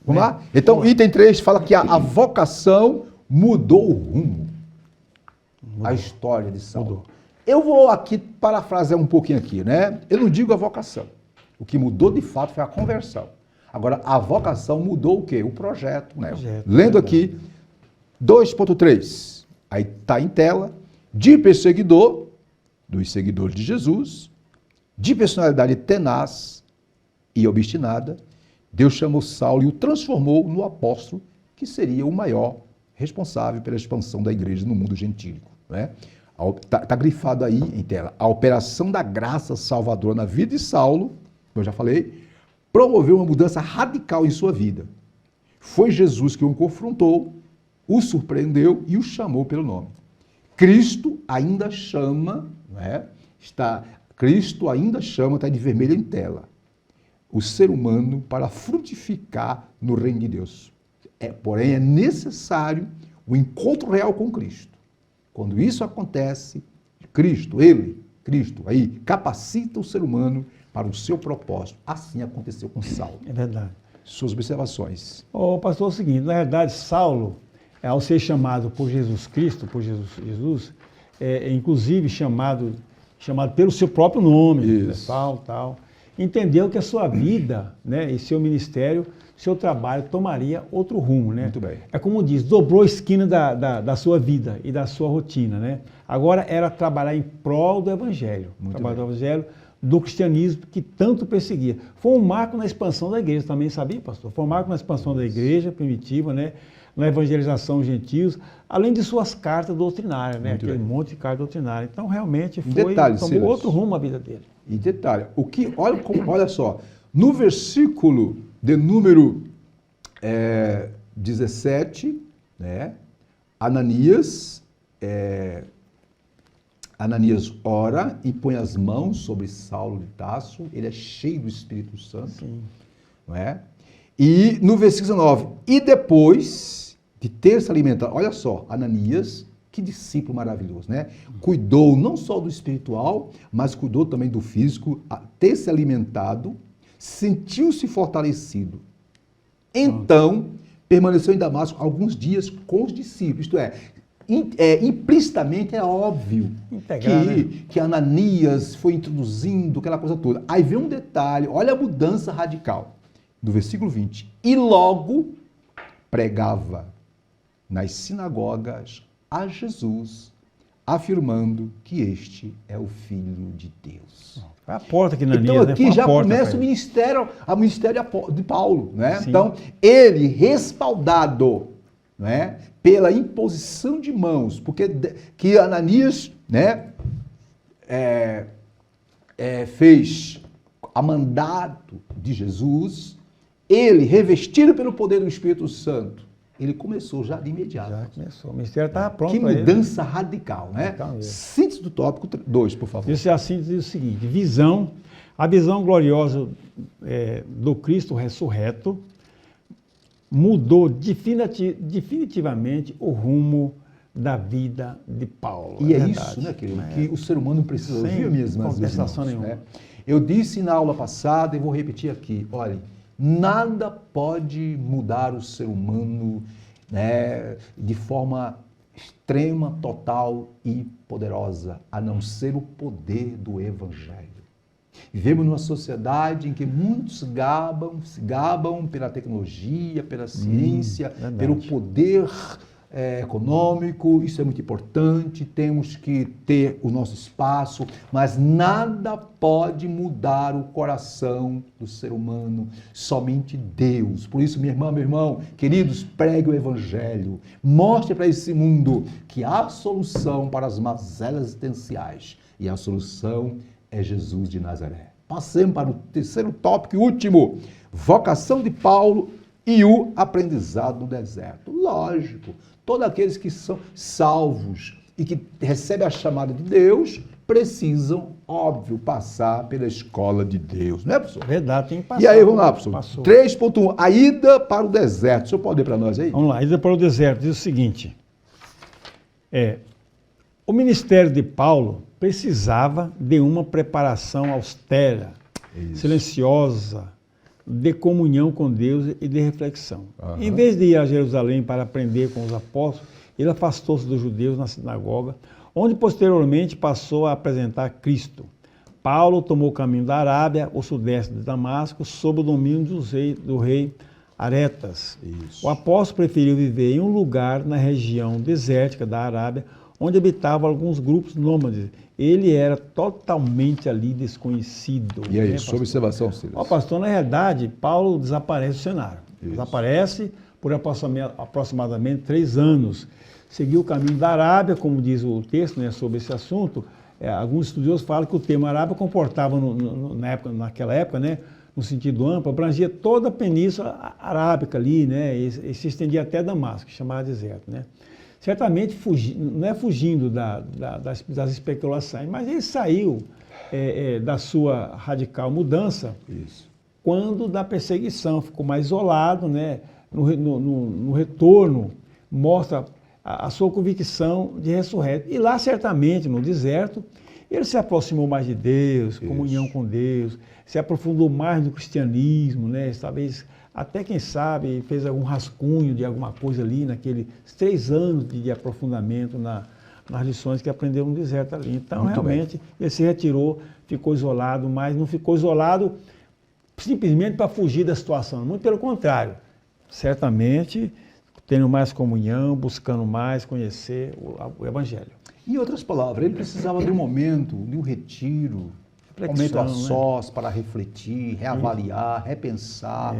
Speaker 2: Vamos lá? Então, item 3 fala que a vocação mudou o rumo. A história de Saulo.
Speaker 1: Mudou.
Speaker 2: Eu vou aqui parafrasear um pouquinho aqui, Eu não digo a vocação. O que mudou de fato foi a conversão. Agora, a vocação mudou o quê? O projeto, Lendo aqui, 2.3. Aí está em tela. De perseguidor, dos seguidores de Jesus, de personalidade tenaz e obstinada, Deus chamou Saulo e o transformou no apóstolo, que seria o maior responsável pela expansão da igreja no mundo gentílico. Está grifado aí em tela. A operação da graça salvadora na vida de Saulo, como eu já falei, promoveu uma mudança radical em sua vida. Foi Jesus que o confrontou, o surpreendeu e o chamou pelo nome. Cristo ainda chama, Cristo ainda chama, está de vermelho em tela, o ser humano para frutificar no reino de Deus. Porém, é necessário o encontro real com Cristo. Quando isso acontece, Cristo aí capacita o ser humano para o seu propósito. Assim aconteceu com Saulo.
Speaker 1: É verdade.
Speaker 2: Suas observações.
Speaker 1: Pastor, é o seguinte, na verdade, Saulo, ao ser chamado por Jesus Cristo, por Jesus, inclusive chamado pelo seu próprio nome, Saulo, tal, entendeu que a sua vida, e seu ministério, seu trabalho tomaria outro rumo,
Speaker 2: Muito bem.
Speaker 1: É como diz, dobrou a esquina da sua vida e da sua rotina, Agora era trabalhar em prol do Evangelho, do Evangelho, do cristianismo que tanto perseguia. Foi um marco na expansão da igreja, também sabia, pastor? Foi um marco na expansão da igreja primitiva, na evangelização gentios, além de suas cartas doutrinárias, aquele monte de cartas doutrinárias. Então, realmente, tomou outro rumo a vida dele.
Speaker 2: E detalhe, olha só, no versículo de número 17, Ananias ora e põe as mãos sobre Saulo de Tarso, ele é cheio do Espírito Santo, E no versículo 19, e depois de ter se alimentado, olha só, Ananias, que discípulo maravilhoso, Cuidou não só do espiritual, mas cuidou também do físico, ter se alimentado, sentiu-se fortalecido. Então, permaneceu em Damasco alguns dias com os discípulos, isto é, implicitamente é óbvio que Ananias foi introduzindo aquela coisa toda. Aí vem um detalhe, olha a mudança radical, do versículo 20. E logo pregava nas sinagogas a Jesus, afirmando que este é o Filho de Deus.
Speaker 1: É a porta que Ananias,
Speaker 2: então aqui já começa o ministério de Paulo, Então ele respaldado, pela imposição de mãos, porque que Ananias, né, fez a mandato de Jesus, ele, revestido pelo poder do Espírito Santo, ele começou já de imediato.
Speaker 1: Já começou. O ministério estava pronto.
Speaker 2: Que
Speaker 1: pra ele.
Speaker 2: mudança radical, né?
Speaker 1: Radical mesmo.
Speaker 2: Síntese do tópico 2, por favor.
Speaker 1: Isso é a síntese do seguinte: visão, a visão gloriosa do Cristo ressurreto mudou definitivamente o rumo da vida de Paulo.
Speaker 2: E é
Speaker 1: verdade.
Speaker 2: isso, né, querido, que o ser humano precisa ouvir mesmo.
Speaker 1: Contestação nenhuma.
Speaker 2: Né? Eu disse na aula passada e vou repetir aqui, olha, nada pode mudar o ser humano, né, de forma extrema, total e poderosa, a não ser o poder do Evangelho. Vivemos numa sociedade em que muitos se gabam pela tecnologia, pela ciência, pelo poder econômico. Isso é muito importante, temos que ter o nosso espaço, mas nada pode mudar o coração do ser humano, somente Deus. Por isso, minha irmã, meu irmão, queridos, pregue o Evangelho, mostre para esse mundo que há solução para as mazelas existenciais, e a solução é Jesus de Nazaré. Passemos para o terceiro tópico e último, vocação de Paulo e o aprendizado no deserto. Lógico, todos aqueles que são salvos e que recebem a chamada de Deus precisam, óbvio, passar pela escola de Deus, não é, professor?
Speaker 1: Verdade, tem que passar.
Speaker 2: E aí, vamos lá, professor.
Speaker 1: Passou.
Speaker 2: 3.1, a ida para o deserto. O senhor pode ler para nós aí?
Speaker 1: Vamos lá, a ida para o deserto diz o seguinte: o ministério de Paulo precisava de uma preparação austera, silenciosa, de comunhão com Deus e de reflexão. Em vez de ir a Jerusalém para aprender com os apóstolos, ele afastou-se dos judeus na sinagoga, onde posteriormente passou a apresentar Cristo. Paulo tomou o caminho da Arábia, o sudeste de Damasco, sob o domínio do rei Aretas.
Speaker 2: Isso.
Speaker 1: O apóstolo preferiu viver em um lugar na região desértica da Arábia, onde habitavam alguns grupos nômades. Ele era totalmente ali desconhecido.
Speaker 2: E aí,
Speaker 1: né,
Speaker 2: sua observação, Silas?
Speaker 1: Ó, pastor, na realidade, Paulo desaparece do cenário.
Speaker 2: Isso.
Speaker 1: Desaparece por aproximadamente 3 anos. Seguiu o caminho da Arábia, como diz o texto, né, sobre esse assunto. Alguns estudiosos falam que o termo Arábia comportava, naquela época, né, no sentido amplo, abrangia toda a península arábica ali, né, e se estendia até Damasco, chamada deserto, né. Certamente não é fugindo das especulações, mas ele saiu da sua radical mudança.
Speaker 2: Isso.
Speaker 1: Quando da perseguição, ficou mais isolado, né? No retorno, mostra a sua convicção de ressurreto. E lá, certamente, no deserto, ele se aproximou mais de Deus, comunhão com Deus, se aprofundou mais no cristianismo, né? Talvez, até quem sabe, fez algum rascunho de alguma coisa ali, naqueles 3 anos de aprofundamento nas lições que aprendeu no deserto ali. Então,
Speaker 2: muito
Speaker 1: realmente,
Speaker 2: bem.
Speaker 1: ele se retirou, ficou isolado, mas não ficou isolado simplesmente para fugir da situação. Muito pelo contrário. Certamente, tendo mais comunhão, buscando mais conhecer o Evangelho.
Speaker 2: Em outras palavras, ele precisava de um momento, de um retiro, um momento a sós para refletir, reavaliar, repensar,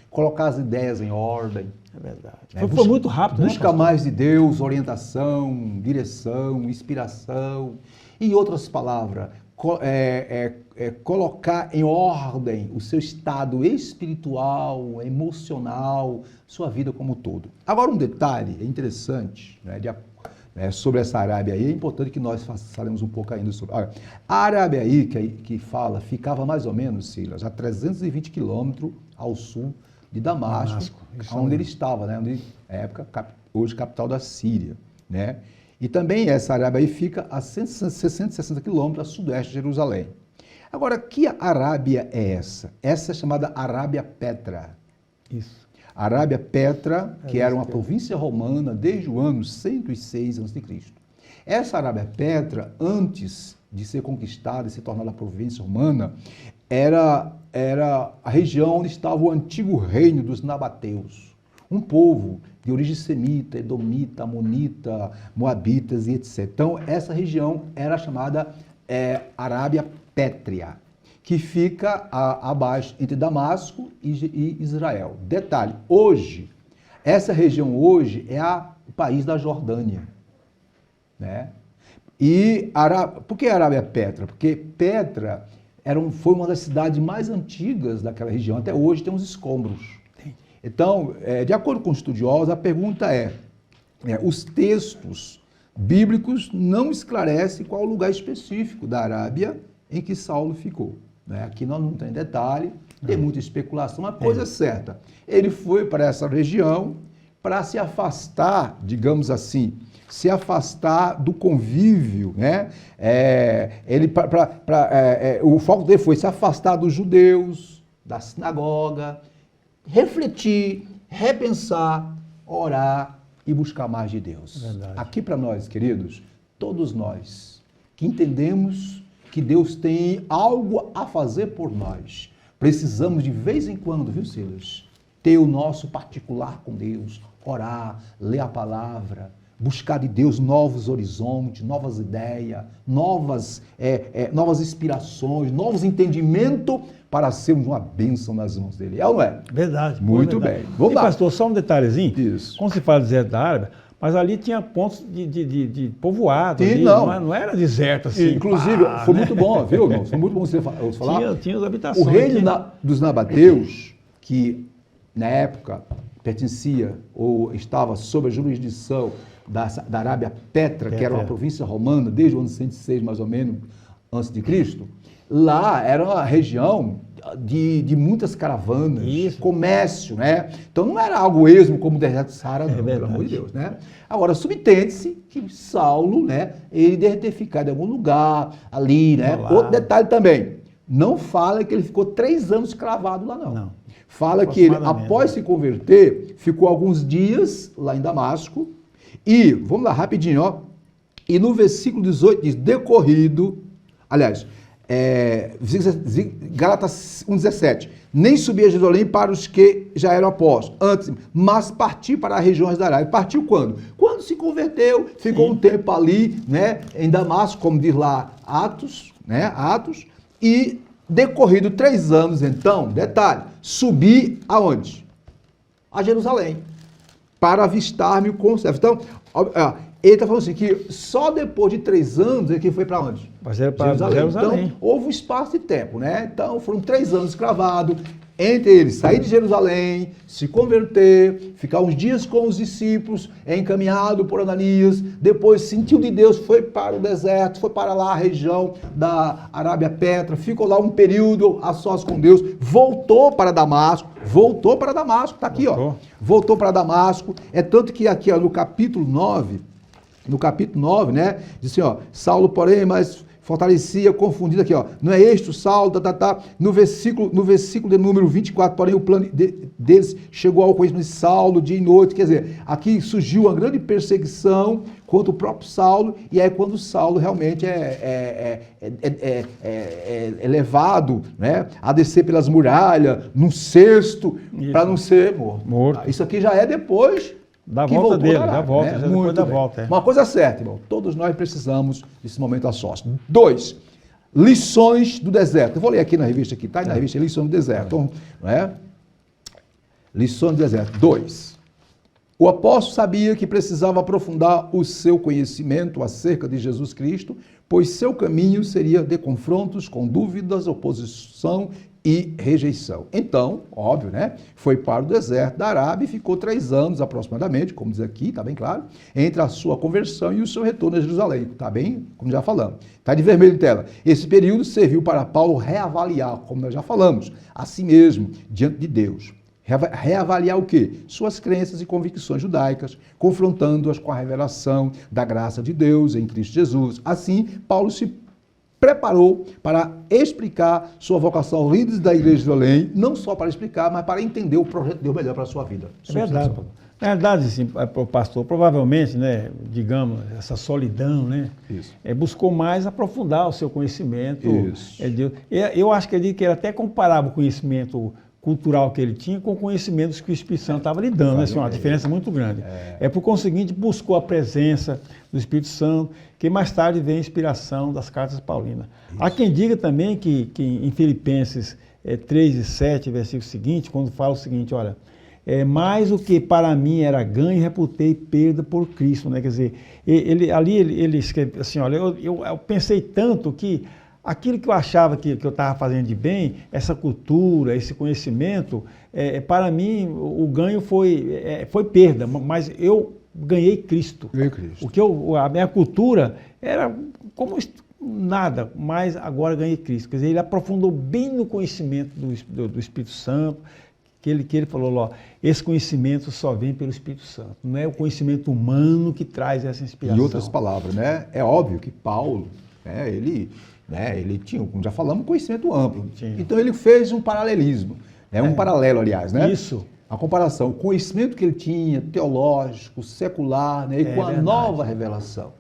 Speaker 2: colocar as ideias em ordem.
Speaker 1: É verdade. Foi muito rápido,
Speaker 2: Busca mais de Deus, orientação, direção, inspiração. Em outras palavras, colocar em ordem o seu estado espiritual, emocional, sua vida como um todo. Agora, um detalhe interessante, né, sobre essa Arábia aí, é importante que nós falemos um pouco ainda sobre. Olha, a Arábia aí, que fala, ficava mais ou menos, Silas, a 320 quilômetros ao sul de Damasco, onde ele estava, né, onde, na época, hoje capital da Síria, né? E também essa Arábia aí fica a 160 quilômetros a sudeste de Jerusalém. Agora, que Arábia é essa? Essa é chamada Arábia Petra.
Speaker 1: Isso.
Speaker 2: Arábia Petra, que era uma província romana desde o ano 106 a.C. Essa Arábia Petra, antes de ser conquistada e se tornar a província romana, era a região onde estava o antigo reino dos nabateus, um povo de origem semita, edomita, amonita, moabitas e etc. Então, essa região era chamada Arábia Pétrea, que fica abaixo entre Damasco e Israel. Detalhe, hoje, essa região hoje é a o país da Jordânia, né? Por que Arábia Petra? Porque Petra foi uma das cidades mais antigas daquela região. Até hoje tem uns escombros. Então, de acordo com os estudiosos, a pergunta os textos bíblicos não esclarecem qual o lugar específico da Arábia em que Saulo ficou, né? Aqui nós não tem detalhe, tem muita especulação. Uma coisa é certa, ele foi para essa região para se afastar, digamos assim, do convívio, né? O foco dele foi se afastar dos judeus, da sinagoga, refletir, repensar, orar e buscar mais de Deus.
Speaker 1: Verdade.
Speaker 2: Aqui para nós, queridos, todos nós que entendemos que Deus tem algo a fazer por nós, precisamos de vez em quando, viu, Silas, ter o nosso particular com Deus, orar, ler a palavra, buscar de Deus novos horizontes, novas ideias, novas inspirações, novos entendimentos para sermos uma bênção nas mãos dele. É ou não é?
Speaker 1: Verdade.
Speaker 2: Muito
Speaker 1: verdade.
Speaker 2: bem. Vamos lá.
Speaker 1: Pastor, só um detalhezinho.
Speaker 2: Isso.
Speaker 1: Quando se fala de deserto da Arábia, mas ali tinha pontos de povoado.
Speaker 2: Sim,
Speaker 1: ali, não era deserto assim.
Speaker 2: Inclusive, foi muito bom, viu, irmão? Foi muito bom você falar.
Speaker 1: Tinha as habitações.
Speaker 2: O rei dos nabateus, que na época pertencia ou estava sob a jurisdição da Arábia Petra, que era uma província romana, desde o ano 106, mais ou menos, antes de Cristo, lá era uma região de muitas caravanas, comércio, né? Então não era algo esmo como o deserto do Saara, não, pelo amor de Deus, né? Agora, subtende-se que Saulo, né, ele deve ter ficado em algum lugar ali, né? Outro detalhe também, não fala que ele ficou 3 anos escravado lá, não. Fala que ele, após se converter, ficou alguns dias lá em Damasco. E, vamos lá, rapidinho, ó. E no versículo 18 diz, Gálatas 1,17, nem subia a Jerusalém para os que já eram apóstolos, antes, mas partiu para as regiões da Arábia. Partiu quando? Quando se converteu, ficou um tempo ali, né, em Damasco, como diz lá Atos, né, e decorrido 3 anos, então, detalhe, subi aonde? A Jerusalém, para avistar-me com os servos. Então, ele está falando assim, que só depois de 3 anos ele foi para onde?
Speaker 1: Para Jerusalém.
Speaker 2: Então, houve um espaço de tempo, né? Então, foram 3 anos escravados, entre eles sair de Jerusalém, se converter, ficar uns dias com os discípulos, encaminhado por Ananias, depois sentiu de Deus, foi para o deserto, foi para lá a região da Arábia Petra, ficou lá um período a sós com Deus, voltou para Damasco, está aqui, ó. Voltou para Damasco, é tanto que aqui, ó, no capítulo 9, né, diz assim, ó, Saulo, porém, mas fortalecia, confundido aqui, ó. Não é este o Saulo, No versículo de número 24, porém o plano deles chegou ao conhecimento de Saulo dia e noite. Quer dizer, aqui surgiu uma grande perseguição contra o próprio Saulo, e aí quando Saulo realmente é levado, né, a descer pelas muralhas, num cesto, para não ser morto. Isso aqui já é depois
Speaker 1: da volta dele, da volta,
Speaker 2: né? Muito da volta. Uma coisa certa, irmão, todos nós precisamos desse momento a sós. 2, lições do deserto. Eu vou ler aqui na revista, tá? Na revista Lições do Deserto, não é? Lições do deserto. 2. O apóstolo sabia que precisava aprofundar o seu conhecimento acerca de Jesus Cristo, pois seu caminho seria de confrontos com dúvidas, oposição e rejeição. Então, óbvio, né? Foi para o deserto da Arábia e ficou 3 anos aproximadamente, como diz aqui, tá bem claro, entre a sua conversão e o seu retorno a Jerusalém, tá bem? Como já falamos. Tá de vermelho em tela. Esse período serviu para Paulo reavaliar, como nós já falamos, a si mesmo, diante de Deus. Reavaliar o quê? Suas crenças e convicções judaicas, confrontando-as com a revelação da graça de Deus em Cristo Jesus. Assim, Paulo se preparou para explicar sua vocação aos líderes da igreja de Jerusalém, não só para explicar, mas para entender o projeto de Deus melhor para a sua vida.
Speaker 1: É verdade. Na verdade, assim, pastor, provavelmente, né, digamos, essa solidão, né, buscou mais aprofundar o seu conhecimento. Eu acho que ele até comparava o conhecimento cultural que ele tinha com conhecimentos que o Espírito Santo estava lhe dando, né? Assim, uma diferença muito grande. Por conseguinte, buscou a presença do Espírito Santo, que mais tarde vem a inspiração das cartas paulinas. Há quem diga também que em Filipenses 3:7, versículo seguinte, quando fala o seguinte, olha, mais o que para mim era ganho, reputei perda por Cristo, né? Quer dizer, ele escreve assim, olha, eu pensei tanto que aquilo que eu achava que eu estava fazendo de bem, essa cultura, esse conhecimento, para mim o ganho foi perda, mas eu ganhei Cristo.
Speaker 2: Ganhei Cristo.
Speaker 1: A minha cultura era como nada, mas agora ganhei Cristo. Quer dizer, ele aprofundou bem no conhecimento do Espírito Santo, que ele falou, ó, esse conhecimento só vem pelo Espírito Santo, não é o conhecimento humano que traz essa inspiração.
Speaker 2: Em outras palavras, né? É óbvio que Paulo, né, ele tinha, como já falamos, um conhecimento amplo.
Speaker 1: Sim.
Speaker 2: Então ele fez um paralelismo, um paralelo, aliás, né?
Speaker 1: Isso.
Speaker 2: A comparação, o conhecimento que ele tinha, teológico, secular, né, e com a
Speaker 1: verdade.
Speaker 2: nova revelação.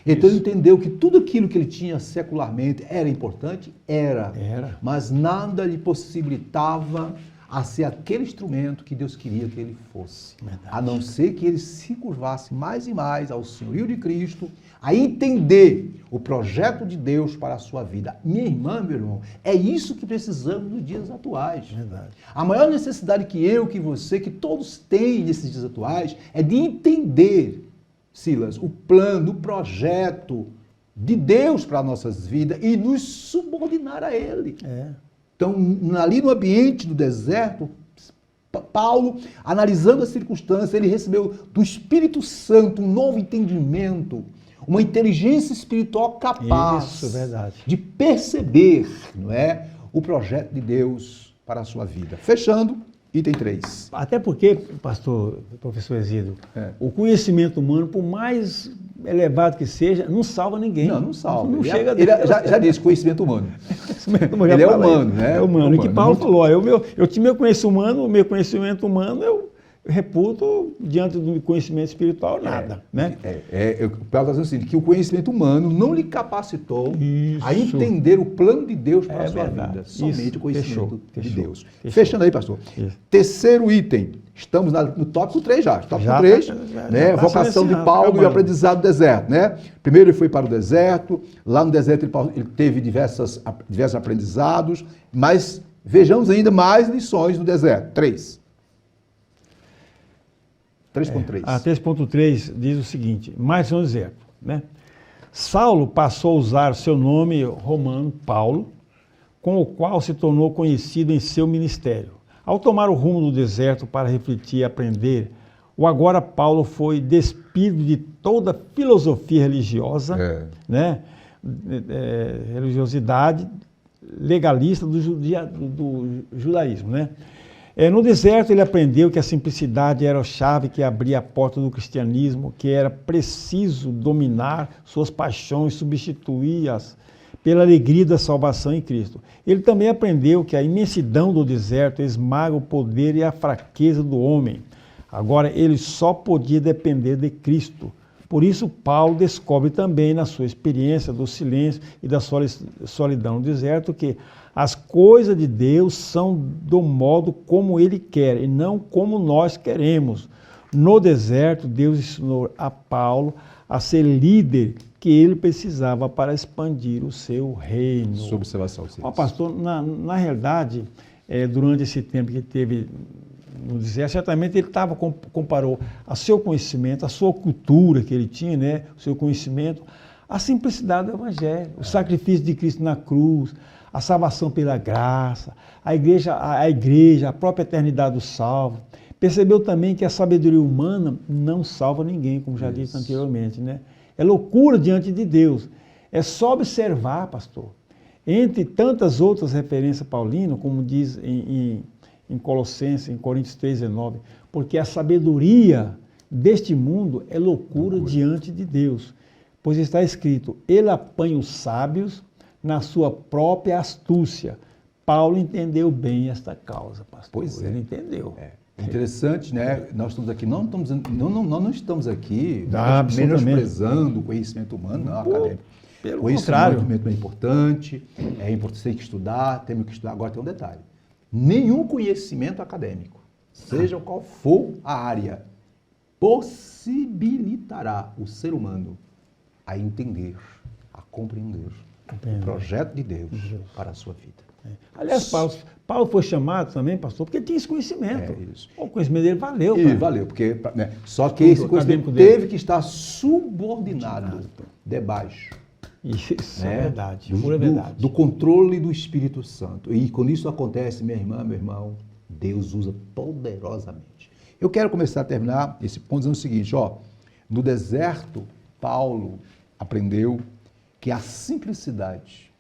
Speaker 2: Então ele entendeu que tudo aquilo que ele tinha secularmente era importante, era. Mas nada lhe possibilitava a ser aquele instrumento que Deus queria que ele fosse.
Speaker 1: Verdade.
Speaker 2: A não ser que ele se curvasse mais e mais ao senhorio de Cristo, a entender o projeto de Deus para a sua vida. Minha irmã, meu irmão, é isso que precisamos nos dias atuais.
Speaker 1: Verdade.
Speaker 2: A maior necessidade que eu, que você, que todos têm nesses dias atuais é de entender, Silas, o plano, o projeto de Deus para as nossas vidas e nos subordinar a Ele. Então, ali no ambiente do deserto, Paulo, analisando as circunstâncias, ele recebeu do Espírito Santo um novo entendimento, uma inteligência espiritual capaz de perceber, não é, o projeto de Deus para a sua vida. Fechando, item 3.
Speaker 1: Até porque, professor Exídio, o conhecimento humano, por mais elevado que seja, não salva ninguém.
Speaker 2: Não salva.
Speaker 1: Não chega
Speaker 2: ele já disse, conhecimento humano. Ele é humano, né?
Speaker 1: É humano. E que Paulo falou, eu tinha meu conhecimento humano, eu reputo, diante do conhecimento espiritual, nada. Né?
Speaker 2: Paulo está dizendo assim, que o conhecimento humano não lhe capacitou a entender o plano de Deus para a sua vida. Somente o conhecimento de Deus. Fechando aí, pastor. Terceiro item. Estamos no tópico 3 já. Tópico 3, né? Vocação de Paulo e o aprendizado do deserto. Né? Primeiro ele foi para o deserto. Lá no deserto ele teve diversos aprendizados. Mas vejamos ainda mais lições no deserto. 3. 3.3.
Speaker 1: A 3.3 diz o seguinte, mais no deserto, né? Saulo passou a usar seu nome romano, Paulo, com o qual se tornou conhecido em seu ministério. Ao tomar o rumo do deserto para refletir e aprender, o agora Paulo foi despido de toda filosofia religiosa, né? Religiosidade legalista do judaísmo, né? No deserto ele aprendeu que a simplicidade era a chave que abria a porta do cristianismo, que era preciso dominar suas paixões, substituí-as pela alegria da salvação em Cristo. Ele também aprendeu que a imensidão do deserto esmaga o poder e a fraqueza do homem. Agora ele só podia depender de Cristo. Por isso Paulo descobre também na sua experiência do silêncio e da solidão no deserto que as coisas de Deus são do modo como Ele quer e não como nós queremos. No deserto, Deus ensinou a Paulo a ser líder que ele precisava para expandir o seu reino.
Speaker 2: Sua observação, sim.
Speaker 1: Pastor, na realidade, durante esse tempo que teve no deserto, certamente ele comparou a seu conhecimento, a sua cultura que ele tinha, né, o seu conhecimento, a simplicidade do Evangelho, o sacrifício de Cristo na cruz, a salvação pela graça, a igreja, a própria eternidade do salvo. Percebeu também que a sabedoria humana não salva ninguém, como já disse anteriormente, né? É loucura diante de Deus. É só observar, pastor. Entre tantas outras referências paulinas, como diz em Colossenses, em Coríntios 3,19, porque a sabedoria deste mundo é loucura diante de Deus. Pois está escrito, ele apanha os sábios na sua própria astúcia. Paulo entendeu bem esta causa, pastor.
Speaker 2: Pois é.
Speaker 1: Ele entendeu.
Speaker 2: Interessante, né? Nós estamos aqui, não estamos aqui
Speaker 1: menosprezando
Speaker 2: o conhecimento humano, não, acadêmico.
Speaker 1: Pelo
Speaker 2: contrário.
Speaker 1: contrário.
Speaker 2: O conhecimento é importante, tem que estudar, temos que estudar. Agora tem um detalhe. Nenhum conhecimento acadêmico, seja qual for a área, possibilitará o ser humano a entender, a compreender o projeto de Deus para a sua vida.
Speaker 1: Aliás, Paulo foi chamado também, pastor, porque tinha esse conhecimento.
Speaker 2: É isso.
Speaker 1: O conhecimento dele valeu.
Speaker 2: E valeu, porque, né, só que
Speaker 1: Estudo
Speaker 2: esse conhecimento
Speaker 1: acadêmico dele.
Speaker 2: teve que estar subordinado debaixo,
Speaker 1: Isso
Speaker 2: né,
Speaker 1: é verdade, pura verdade.
Speaker 2: do controle do Espírito Santo. E quando isso acontece, minha irmã, meu irmão, Deus usa poderosamente. Eu quero começar a terminar esse ponto dizendo o seguinte, ó, no deserto, Paulo aprendeu que a simplicidade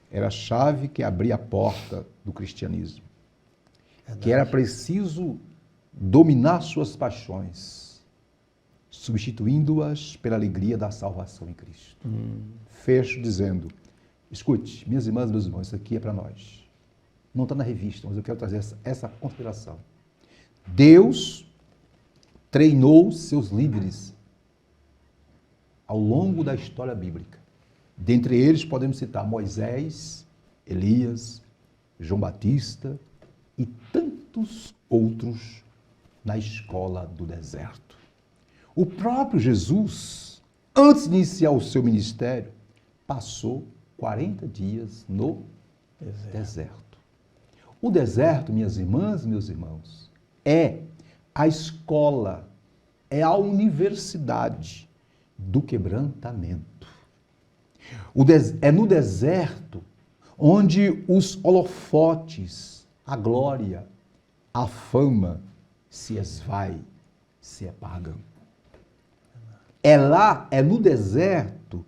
Speaker 2: era a chave que abria a porta do cristianismo. Que era preciso dominar suas paixões, substituindo-as pela alegria da salvação em Cristo. Fecho dizendo, escute, minhas irmãs e meus irmãos, isso aqui é para nós. Não está na revista, mas eu quero trazer essa consideração. Deus treinou seus líderes ao longo da história bíblica. Dentre eles podemos citar Moisés, Elias, João Batista e tantos outros na escola do deserto. O próprio Jesus, antes de iniciar o seu ministério, passou 40 dias no deserto. O deserto, minhas irmãs e meus irmãos, é a escola, é a universidade do quebrantamento. É no deserto onde os holofotes, a glória, a fama se esvai, se apagam. É no deserto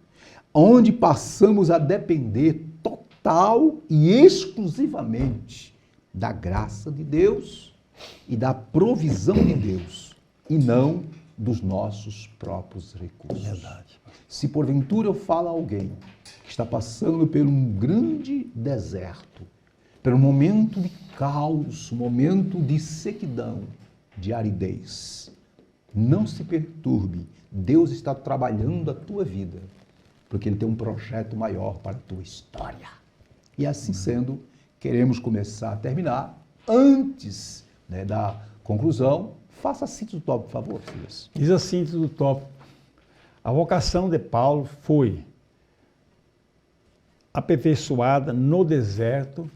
Speaker 2: onde passamos a depender total e exclusivamente da graça de Deus e da provisão de Deus, e não dos nossos próprios recursos.
Speaker 1: Verdade.
Speaker 2: Se porventura eu falo a alguém que está passando por um grande deserto, por um momento de caos, um momento de sequidão, de aridez, não se perturbe, Deus está trabalhando a tua vida, porque Ele tem um projeto maior para a tua história. E assim sendo, queremos começar a terminar. Antes, né, da conclusão, faça a síntese do tópico, por favor, Silas.
Speaker 1: Diz a síntese do tópico. A vocação de Paulo foi aperfeiçoada no deserto,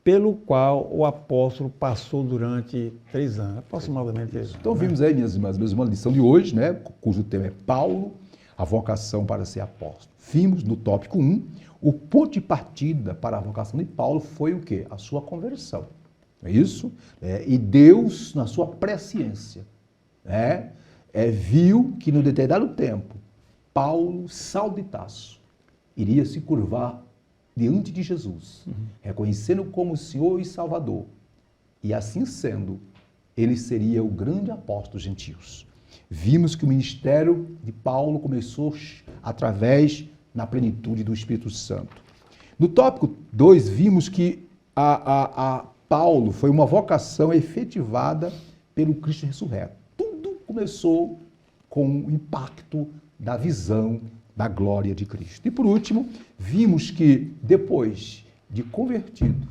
Speaker 1: pelo qual o apóstolo passou durante 3 anos, aproximadamente 3 anos.
Speaker 2: Então vimos aí, minhas irmãs, uma lição de hoje, né, cujo tema é Paulo, a vocação para ser apóstolo. Vimos no tópico 1, o ponto de partida para a vocação de Paulo foi o quê? A sua conversão. É isso? E Deus, na sua presciência, viu que no determinado tempo, Paulo, Saulo de Tarso, iria se curvar diante de Jesus, reconhecendo como Senhor e Salvador. E assim sendo, ele seria o grande apóstolo dos gentios. Vimos que o ministério de Paulo começou através na plenitude do Espírito Santo. No tópico 2, vimos que a Paulo foi uma vocação efetivada pelo Cristo ressurreto. Tudo começou com o impacto da visão da glória de Cristo. E por último, vimos que depois de convertido,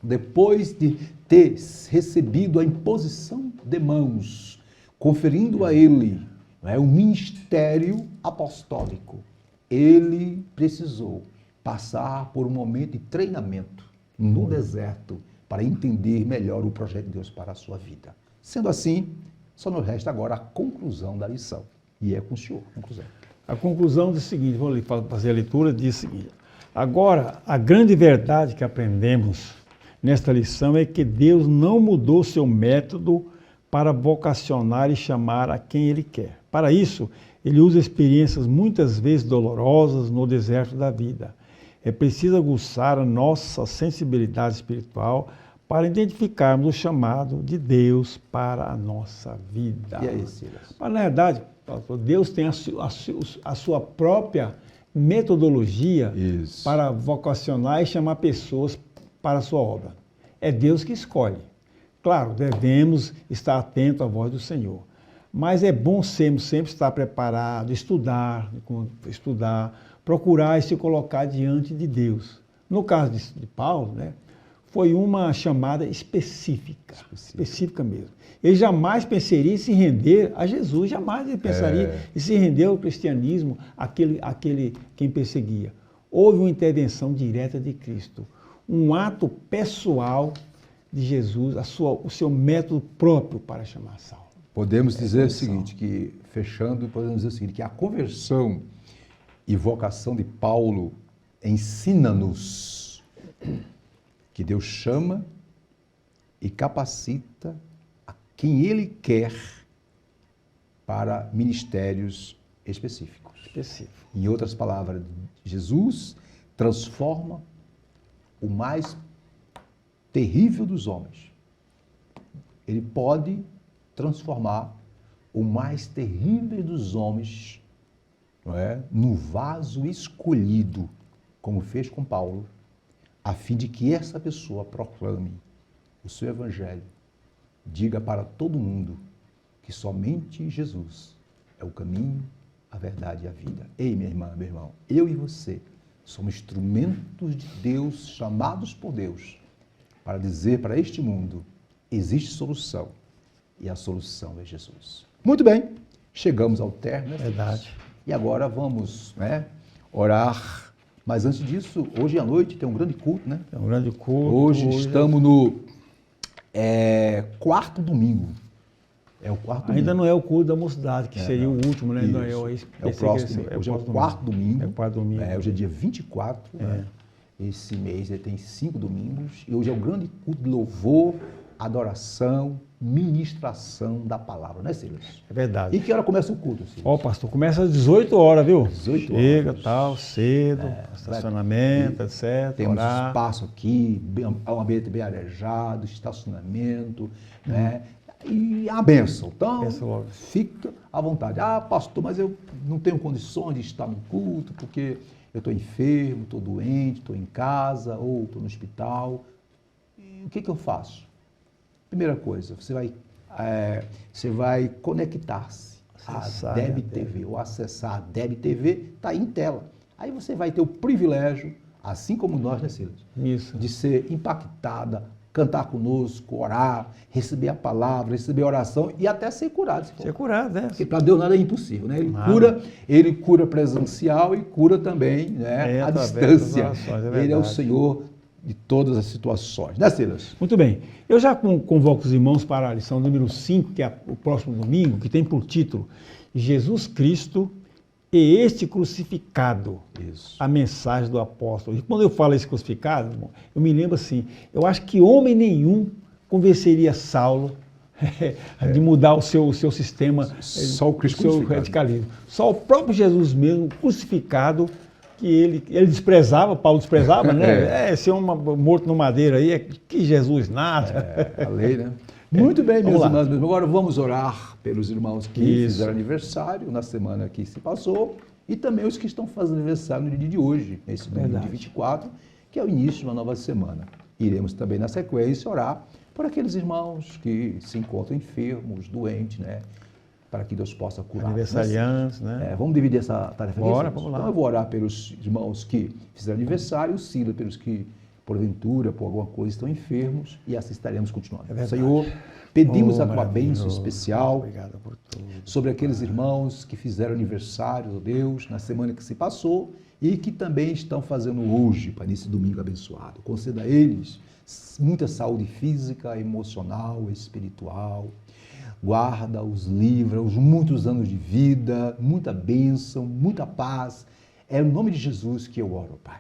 Speaker 2: depois de ter recebido a imposição de mãos, conferindo a ele o ministério apostólico, ele precisou passar por um momento de treinamento no deserto para entender melhor o projeto de Deus para a sua vida. Sendo assim, só nos resta agora a conclusão da lição. E é com o senhor, conclusão.
Speaker 1: A conclusão diz o seguinte, vou fazer a leitura, diz o seguinte. Agora, a grande verdade que aprendemos nesta lição é que Deus não mudou seu método para vocacionar e chamar a quem Ele quer. Para isso, Ele usa experiências muitas vezes dolorosas no deserto da vida. É preciso aguçar a nossa sensibilidade espiritual para identificarmos o chamado de Deus para a nossa vida.
Speaker 2: E aí, Silas?
Speaker 1: Mas, na verdade, Deus tem a sua própria metodologia para vocacionar e chamar pessoas para a sua obra. É Deus que escolhe. Claro, devemos estar atentos à voz do Senhor. Mas é bom sempre estar preparado, estudar, procurar e se colocar diante de Deus. No caso de Paulo, foi uma chamada específica mesmo. Ele jamais pensaria em se render a Jesus, jamais ele pensaria em se render ao cristianismo, quem perseguia. Houve uma intervenção direta de Cristo. um ato pessoal de Jesus, o seu método próprio para chamar Saulo.
Speaker 2: Podemos dizer o seguinte, que, fechando, podemos dizer o seguinte, que a conversão e vocação de Paulo ensina-nos que Deus chama e capacita a quem Ele quer para ministérios específicos. Em outras palavras, Jesus transforma o mais terrível dos homens. Ele pode transformar o mais terrível dos homens, não é, no vaso escolhido, como fez com Paulo, a fim de que essa pessoa proclame o seu evangelho, diga para todo mundo que somente Jesus é o caminho, a verdade e a vida. Ei, minha irmã, meu irmão, eu e você somos instrumentos de Deus, chamados por Deus, para dizer para este mundo, existe solução, e a solução é Jesus. Muito bem, chegamos ao término.
Speaker 1: Verdade.
Speaker 2: E agora vamos, né, orar. Mas antes disso, hoje à noite tem um grande culto, né?
Speaker 1: É um grande culto.
Speaker 2: Hoje estamos no quarto domingo. É o quarto domingo.
Speaker 1: Ainda não é o culto da mocidade, que seria o último, né?
Speaker 2: Isso.
Speaker 1: Não,
Speaker 2: É o próximo. Hoje é o quarto domingo.
Speaker 1: É o quarto domingo.
Speaker 2: Hoje é dia 24. Né? Esse mês ele tem 5 domingos. E hoje é o grande culto de louvor, adoração, ministração da palavra, né, Silas?
Speaker 1: É verdade.
Speaker 2: E que hora começa o culto, Silas?
Speaker 1: Ó, pastor, começa às 18 horas, viu?
Speaker 2: 18
Speaker 1: Chega,
Speaker 2: horas.
Speaker 1: tal, cedo, estacionamento, etc.
Speaker 2: Temos
Speaker 1: orar.
Speaker 2: espaço aqui, um ambiente bem arejado, estacionamento, né? E a bênção. Então, fica à vontade. Ah, pastor, mas eu não tenho condições de estar no culto porque eu estou enfermo, estou doente, estou em casa ou estou no hospital. E o que eu faço? Primeira coisa, você vai conectar-se à Deb TV ou acessar a Deb TV, está aí em tela. Aí você vai ter o privilégio, assim como nós, né, Silas?
Speaker 1: Isso.
Speaker 2: De ser impactada, cantar conosco, orar, receber a palavra, receber a oração e até ser curado.
Speaker 1: Ser curado, né?
Speaker 2: Porque para Deus nada é impossível, né? Ele cura presencial e cura também, né, à distância. Ele é o Senhor de todas as situações, né, Silas?
Speaker 1: Muito bem. Eu já convoco os irmãos para a lição número 5, que é o próximo domingo, que tem por título Jesus Cristo e este crucificado.
Speaker 2: Isso.
Speaker 1: A mensagem do apóstolo. E quando eu falo esse crucificado, irmão, eu me lembro assim, eu acho que homem nenhum convenceria Saulo de mudar o seu sistema,
Speaker 2: só o Cristo
Speaker 1: seu radicalismo. Só o próprio Jesus mesmo, crucificado, que ele desprezava, Paulo desprezava, né? Ser morto no madeiro aí, que Jesus nada.
Speaker 2: A lei, né? Muito bem, meus irmãos. Agora vamos orar pelos irmãos que fizeram aniversário na semana que se passou e também os que estão fazendo aniversário no dia de hoje, nesse domingo de 24, que é o início de uma nova semana. Iremos também, na sequência, orar por aqueles irmãos que se encontram enfermos, doentes, né? Para que Deus possa curar.
Speaker 1: Aniversariantes, né?
Speaker 2: Vamos dividir essa tarefa aqui?
Speaker 1: Vamos lá.
Speaker 2: Então eu vou orar pelos irmãos que fizeram aniversário, o Silas pelos que, porventura, por alguma coisa, estão enfermos, e assim estaremos continuando. Senhor, pedimos a tua bênção especial sobre aqueles irmãos que fizeram aniversário, ó Deus, na semana que se passou e que também estão fazendo hoje, para nesse domingo abençoado. Conceda a eles muita saúde física, emocional, espiritual. Guarda-os, livra-os, muitos anos de vida, muita bênção, muita paz. É no nome de Jesus que eu oro, Pai.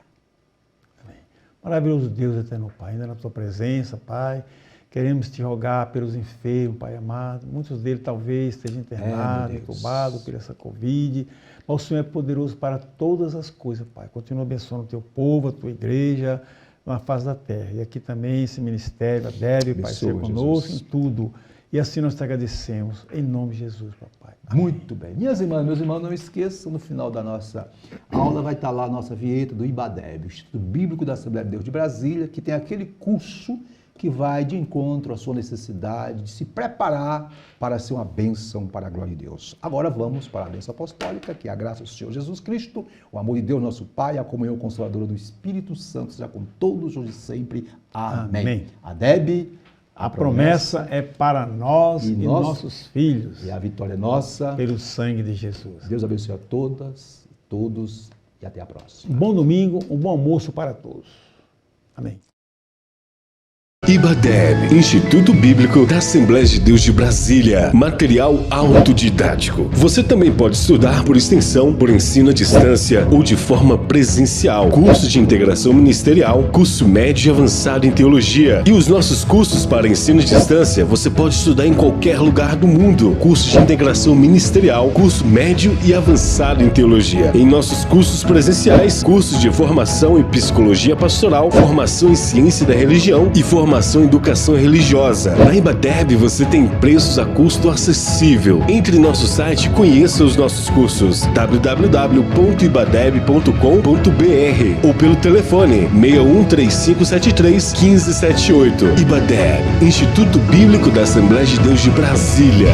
Speaker 1: Amém. Maravilhoso Deus, eterno Pai, ainda na tua presença, Pai. Queremos te rogar pelos enfermos, Pai amado. Muitos deles talvez estejam internados, entubados por essa Covid. Mas o Senhor é poderoso para todas as coisas, Pai. Continua abençoando o teu povo, a tua igreja, na face da terra. E aqui também esse ministério, a Débora, Pai, ser conosco em tudo. E assim nós te agradecemos, em nome de Jesus, papai.
Speaker 2: Amém. Muito bem. Minhas irmãs, meus irmãos, não esqueçam, no final da nossa aula vai estar lá a nossa vinheta do IBADEB, o Instituto Bíblico da Assembleia de Deus de Brasília, que tem aquele curso que vai de encontro à sua necessidade de se preparar para ser uma bênção para a glória de Deus. Agora vamos para a bênção apostólica, que é a graça do Senhor Jesus Cristo, o amor de Deus nosso Pai, a comunhão consoladora do Espírito Santo, seja com todos hoje e sempre. Amém. A Deb...
Speaker 1: A promessa é para nós e nossos filhos.
Speaker 2: E a vitória é nossa.
Speaker 1: Pelo sangue de Jesus.
Speaker 2: Deus abençoe a todas, todos e até a próxima.
Speaker 1: Um bom domingo, um bom almoço para todos. Amém.
Speaker 3: IBADEB, Instituto Bíblico da Assembleia de Deus de Brasília. Material autodidático. Você também pode estudar por extensão, por ensino à distância ou de forma presencial. Curso de integração ministerial, curso médio e avançado em teologia. E os nossos cursos para ensino à distância, você pode estudar em qualquer lugar do mundo. Curso de integração ministerial, curso médio e avançado em teologia. Em nossos cursos presenciais, cursos de formação em psicologia pastoral, formação em ciência da religião e formação em educação religiosa. Na IBADEB você tem preços a custo acessível. Entre em nosso site e conheça os nossos cursos www.ibadeb.com.br ou pelo telefone 613573 1578. IBADEB, Instituto Bíblico da Assembleia de Deus de Brasília.